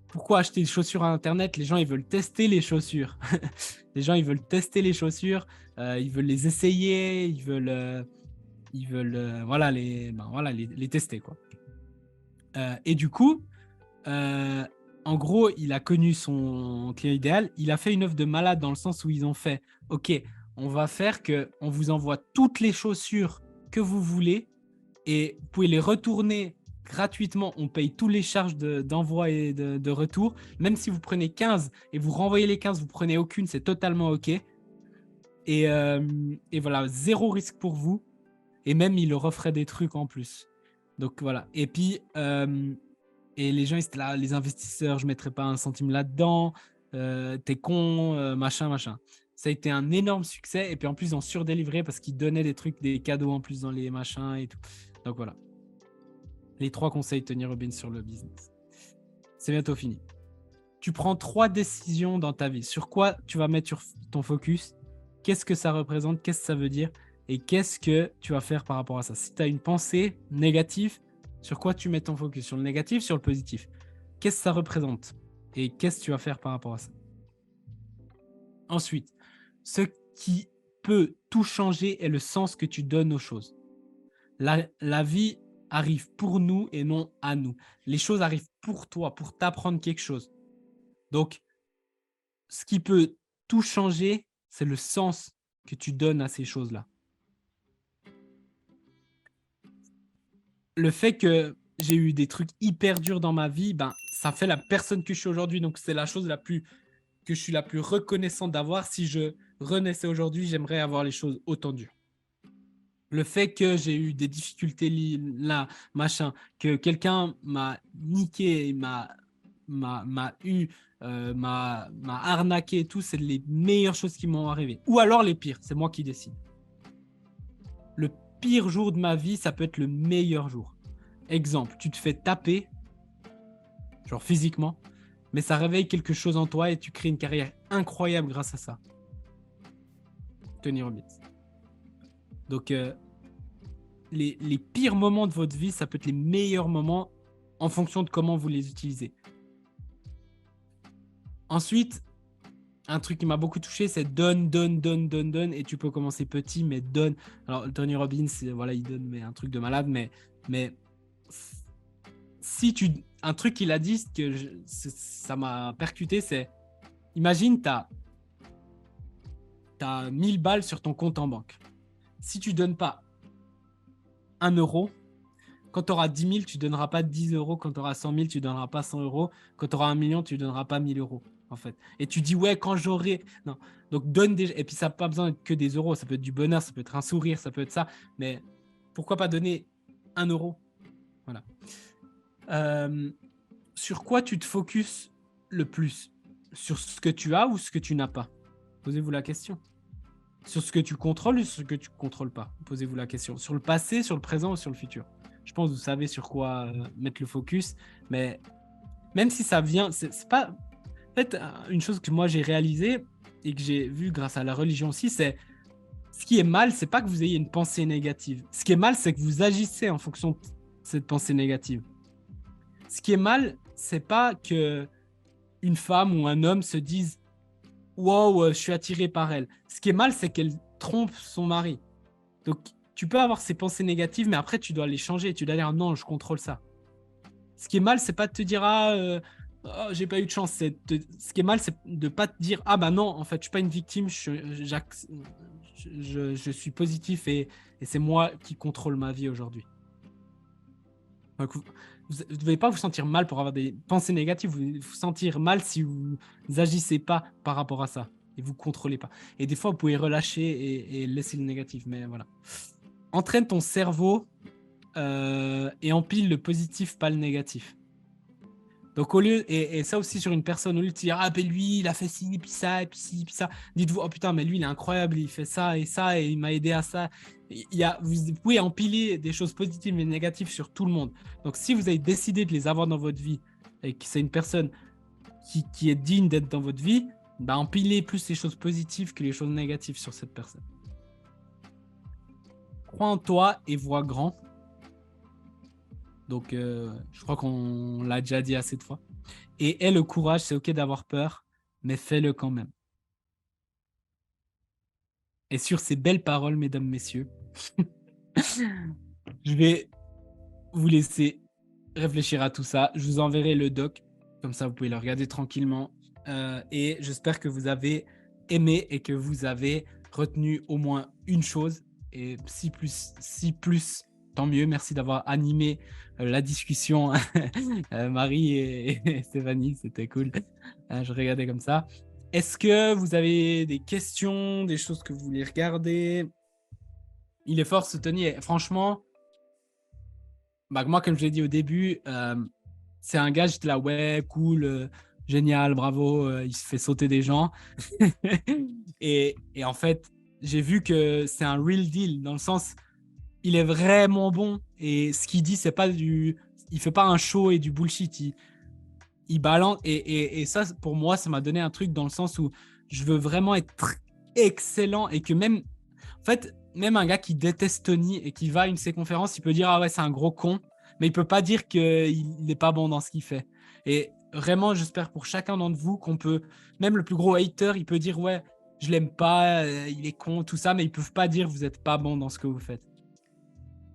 Pourquoi acheter des chaussures à Internet? Les gens, ils veulent tester les chaussures. Les gens, ils veulent tester les chaussures, ils veulent les essayer, ils veulent voilà, les tester, quoi. Et du coup, en gros, il a connu son client idéal. Il a fait une offre de malade dans le sens où ils ont fait, OK, on va faire qu'on vous envoie toutes les chaussures que vous voulez et vous pouvez les retourner gratuitement. On paye tous les charges d'envoi et de retour. Même si vous prenez 15 et vous renvoyez les 15, vous prenez aucune, c'est totalement OK. Et voilà, zéro risque pour vous. Et même, il leur offrait des trucs en plus. Donc voilà. Et puis, et les gens, ils étaient là, les investisseurs, je ne mettrai pas un centime là-dedans. T'es con, machin, machin. Ça a été un énorme succès. Et puis en plus, ils ont surdélivré parce qu'ils donnaient des trucs, des cadeaux en plus dans les machins et tout. Donc voilà. Les 3 conseils Tony Robbins sur le business. C'est bientôt fini. Tu prends 3 décisions dans ta vie. Sur quoi tu vas mettre ton focus? Qu'est-ce que ça représente? Qu'est-ce que ça veut dire? Et qu'est-ce que tu vas faire par rapport à ça? Si tu as une pensée négative, sur quoi tu mets ton focus? Sur le négatif, sur le positif? Qu'est-ce que ça représente? Et qu'est-ce que tu vas faire par rapport à ça? Ensuite, ce qui peut tout changer est le sens que tu donnes aux choses. La vie arrivent pour nous et non à nous. Les choses arrivent pour toi, pour t'apprendre quelque chose. Donc, ce qui peut tout changer, c'est le sens que tu donnes à ces choses-là. Le fait que j'ai eu des trucs hyper durs dans ma vie, ben, ça fait la personne que je suis aujourd'hui. Donc, c'est la chose que je suis la plus reconnaissante d'avoir. Si je renaissais aujourd'hui, j'aimerais avoir les choses autant dures. Le fait que j'ai eu des difficultés là, machin, que quelqu'un m'a niqué, m'a arnaqué et tout, c'est les meilleures choses qui m'ont arrivé. Ou alors les pires, c'est moi qui décide. Le pire jour de ma vie, ça peut être le meilleur jour. Exemple, tu te fais taper, genre physiquement, mais ça réveille quelque chose en toi et tu crées une carrière incroyable grâce à ça. Tony Robbins. Donc, les pires moments de votre vie, ça peut être les meilleurs moments en fonction de comment vous les utilisez. Ensuite, un truc qui m'a beaucoup touché, c'est donne, et tu peux commencer petit, mais donne. Alors, Tony Robbins, voilà, il donne mais un truc de malade, mais si tu... Un truc qu'il a dit, ça m'a percuté, c'est, imagine, tu as 1000 balles sur ton compte en banque. Si tu donnes pas 1 euro, quand tu auras 10 000, tu ne donneras pas 10 euros. Quand tu auras 100 000, tu ne donneras pas 100 euros. Quand tu auras 1 million, tu ne donneras pas 1000 euros. En fait. Et tu dis, ouais, quand j'aurai... Non. Donc, donne des... Et puis, ça n'a pas besoin d'être que des euros. Ça peut être du bonheur, ça peut être un sourire, ça peut être ça. Mais pourquoi pas donner 1 euro? Voilà. Sur quoi tu te focuses le plus? Sur ce que tu as ou ce que tu n'as pas? Posez-vous la question. Sur ce que tu contrôles ou sur ce que tu ne contrôles pas? Posez-vous la question. Sur le passé, sur le présent ou sur le futur? Je pense que vous savez sur quoi mettre le focus, mais même si ça vient, c'est pas... En fait, une chose que moi j'ai réalisée et que j'ai vu grâce à la religion aussi, c'est ce qui est mal, c'est pas que vous ayez une pensée négative. Ce qui est mal, c'est que vous agissez en fonction de cette pensée négative. Ce qui est mal, c'est pas que une femme ou un homme se dise wow, je suis attiré par elle. Ce qui est mal, c'est qu'elle trompe son mari. Donc, tu peux avoir ces pensées négatives, mais après, tu dois les changer. Tu dois dire non, je contrôle ça. Ce qui est mal, c'est pas de te dire oh, j'ai pas eu de chance. Ce qui est mal, c'est de pas te dire ah bah non, en fait, je suis pas une victime, je suis positif et c'est moi qui contrôle ma vie aujourd'hui. Donc, vous ne devez pas vous sentir mal pour avoir des pensées négatives, vous vous sentir mal si vous n'agissez pas par rapport à ça et vous contrôlez pas. Et des fois, vous pouvez relâcher et laisser le négatif, mais voilà. Entraîne ton cerveau et empile le positif, pas le négatif. Donc, au lieu, et ça aussi sur une personne, au lieu de dire ah ben lui, il a fait ci, puis ça, et puis ci, puis ça, dites-vous oh putain, mais lui, il est incroyable, il fait ça, et il m'a aidé à ça. Vous pouvez empiler des choses positives et négatives sur tout le monde. Donc, si vous avez décidé de les avoir dans votre vie et que c'est une personne qui est digne d'être dans votre vie, bah, empilez plus les choses positives que les choses négatives sur cette personne. Crois en toi et vois grand. Donc, je crois qu'on l'a déjà dit assez de fois. Et aie le courage, c'est OK d'avoir peur, mais fais-le quand même. Et sur ces belles paroles, mesdames, messieurs, je vais vous laisser réfléchir à tout ça. Je vous enverrai le doc, comme ça vous pouvez le regarder tranquillement. Et j'espère que vous avez aimé et que vous avez retenu au moins une chose. Et si plus, tant mieux. Merci d'avoir animé la discussion, Marie et Stéphanie, c'était cool. Je regardais comme ça. Est-ce que vous avez des questions, des choses que vous voulez regarder? Il est fort, ce Tony. Et franchement, bah, moi, comme je l'ai dit au début, c'est un gars, j'étais là, ouais, cool, génial, bravo, il se fait sauter des gens. et en fait, j'ai vu que c'est un real deal, dans le sens, il est vraiment bon. Et ce qu'il dit, c'est pas du... Il fait pas un show et du bullshit. Il balance. Et ça, pour moi, ça m'a donné un truc dans le sens où je veux vraiment être excellent et que même... En fait, même un gars qui déteste Tony et qui va à une de ses conférences, il peut dire « Ah ouais, c'est un gros con », mais il peut pas dire qu'il n'est pas bon dans ce qu'il fait. Et vraiment, j'espère pour chacun d'entre vous qu'on peut... Même le plus gros hater, il peut dire « Ouais, je l'aime pas, il est con, tout ça », mais ils peuvent pas dire « Vous êtes pas bon dans ce que vous faites ».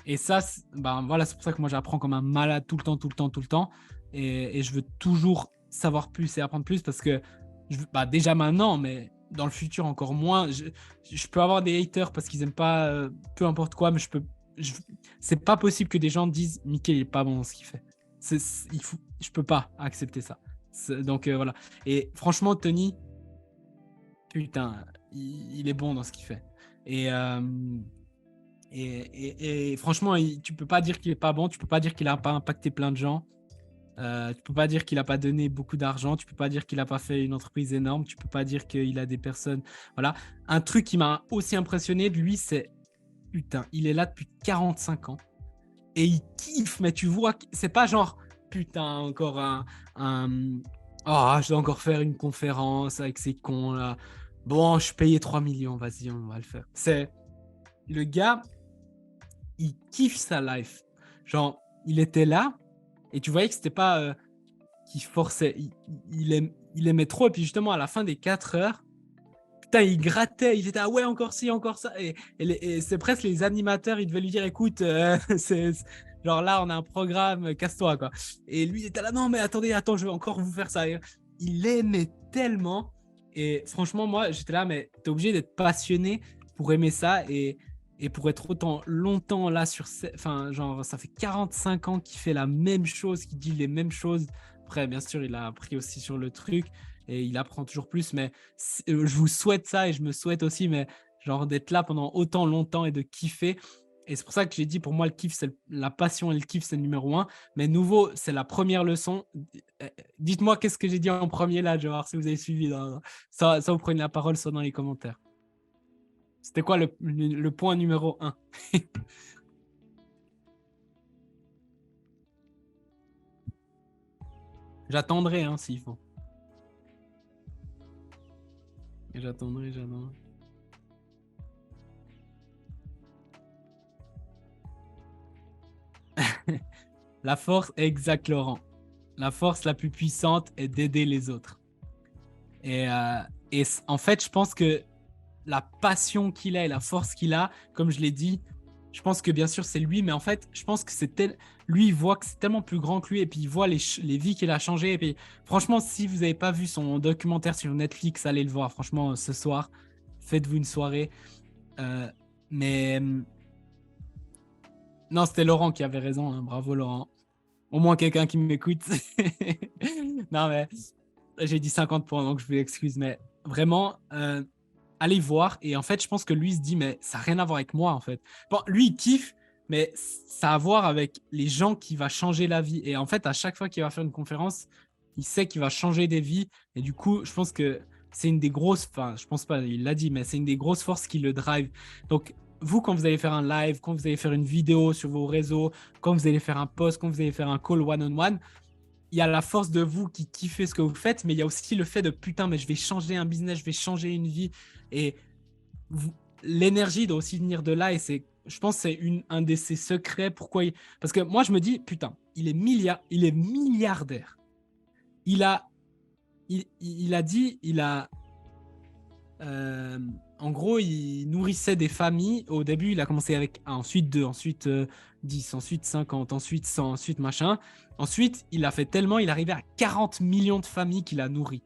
Et ça, ben voilà, c'est pour ça que moi j'apprends comme un malade tout le temps, tout le temps, tout le temps. Et je veux toujours savoir plus et apprendre plus parce que bah, déjà maintenant, mais dans le futur encore moins. Je peux avoir des haters parce qu'ils n'aiment pas peu importe quoi, mais je, c'est pas possible que des gens disent Mickey il est pas bon dans ce qu'il fait. Je peux pas accepter ça. Donc voilà. Et franchement, Tony, putain, il est bon dans ce qu'il fait. Et, euh, et franchement, tu peux pas dire qu'il est pas bon, tu peux pas dire qu'il a pas impacté plein de gens, tu peux pas dire qu'il a pas donné beaucoup d'argent, tu peux pas dire qu'il a pas fait une entreprise énorme, tu peux pas dire qu'il a des personnes. Voilà. Un truc qui m'a aussi impressionné de lui, c'est putain, il est là depuis 45 ans et il kiffe, mais tu vois, c'est pas genre putain, encore oh, je dois encore faire une conférence avec ces cons là. Bon, je suis payé 3 millions, vas-y, on va le faire. C'est le gars, il kiffe sa life. Genre, il était là et tu voyais que c'était pas qu'il forçait. Il aimait trop. Et puis justement, à la fin des 4 heures, putain, il grattait. Il était ah ouais, encore ci, encore ça. Et c'est presque les animateurs, ils devaient lui dire écoute, genre là, on a un programme, casse-toi quoi. Et lui, il était là non, mais attendez, attends, je vais encore vous faire ça. Et il aimait tellement. Et franchement, moi, j'étais là, mais t'es obligé d'être passionné pour aimer ça. Et pour être autant longtemps là enfin genre ça fait 45 ans qu'il fait la même chose, qu'il dit les mêmes choses. Après bien sûr il a appris aussi sur le truc et il apprend toujours plus, mais je vous souhaite ça et je me souhaite aussi, mais genre d'être là pendant autant longtemps et de kiffer. Et c'est pour ça que j'ai dit pour moi le kiff c'est la passion et le kiff c'est le numéro 1, mais nouveau c'est la première leçon. Dites-moi qu'est-ce que j'ai dit en premier là, je vais voir si vous avez suivi ça vous prenez la parole soit dans les commentaires. C'était quoi le point numéro 1? J'attendrai, hein, s'il faut. J'attendrai. La force, exact, Laurent. La force la plus puissante est d'aider les autres. Et, euh, et en fait, je pense que la passion qu'il a et la force qu'il a, comme je l'ai dit, je pense que bien sûr c'est lui, mais en fait, je pense que lui, il voit que c'est tellement plus grand que lui et puis il voit les vies qu'il a changées. Et puis, franchement, si vous n'avez pas vu son documentaire sur Netflix, allez le voir. Franchement, ce soir, faites-vous une soirée. Euh, mais non, c'était Laurent qui avait raison. Hein. Bravo, Laurent. Au moins quelqu'un qui m'écoute. Non, mais j'ai dit 50 points, donc je vous excuse. Mais vraiment, allez voir. Et en fait, je pense que lui se dit, mais ça n'a rien à voir avec moi, en fait. Bon, lui, il kiffe, mais ça a à voir avec les gens qui va changer la vie. Et en fait, à chaque fois qu'il va faire une conférence, il sait qu'il va changer des vies. Et du coup, je pense que c'est une des grosses, enfin, je pense pas, il l'a dit, mais c'est une des grosses forces qui le drive. Donc, vous, quand vous allez faire un live, quand vous allez faire une vidéo sur vos réseaux, quand vous allez faire un post, quand vous allez faire un call one-on-one, il y a la force de vous qui kiffez ce que vous faites, mais il y a aussi le fait de putain, mais je vais changer un business, je vais changer une vie. Et l'énergie doit aussi venir de là. Et je pense que c'est un de ses secrets. Parce que moi, je me dis, putain, il est milliardaire. Il a dit, en gros, il nourrissait des familles. Au début, il a commencé avec 1, ensuite 2, ensuite 10, ensuite 50, ensuite 100, ensuite machin. Ensuite, il a fait tellement, il est arrivé à 40 millions de familles qu'il a nourries.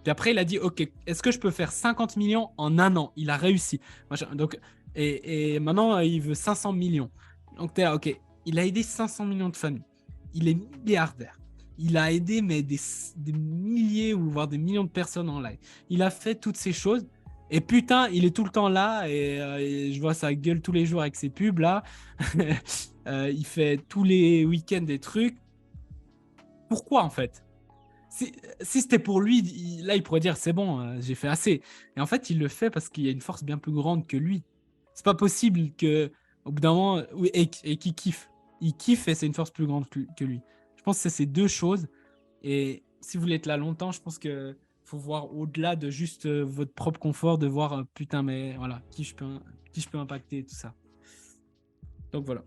Puis après, il a dit, OK, est-ce que je peux faire 50 millions en un an? Il a réussi. Machin. Donc, et maintenant, il veut 500 millions. Donc, t'es là, OK, il a aidé 500 millions de familles. Il est milliardaire. Il a aidé mais des milliers ou voire des millions de personnes en live. Il a fait toutes ces choses. Et putain, il est tout le temps là et je vois sa gueule tous les jours avec ses pubs là. Il fait tous les week-ends des trucs. Pourquoi en fait? Si c'était pour lui, là il pourrait dire c'est bon, j'ai fait assez. Et en fait, il le fait parce qu'il y a une force bien plus grande que lui. C'est pas possible que au bout d'un moment, oui, et qu'il kiffe. Il kiffe et c'est une force plus grande que lui. Je pense que c'est ces deux choses. Et si vous voulez être là longtemps, je pense que faut voir au-delà de juste votre propre confort, de voir putain, mais voilà, qui je peux impacter, tout ça. Donc voilà.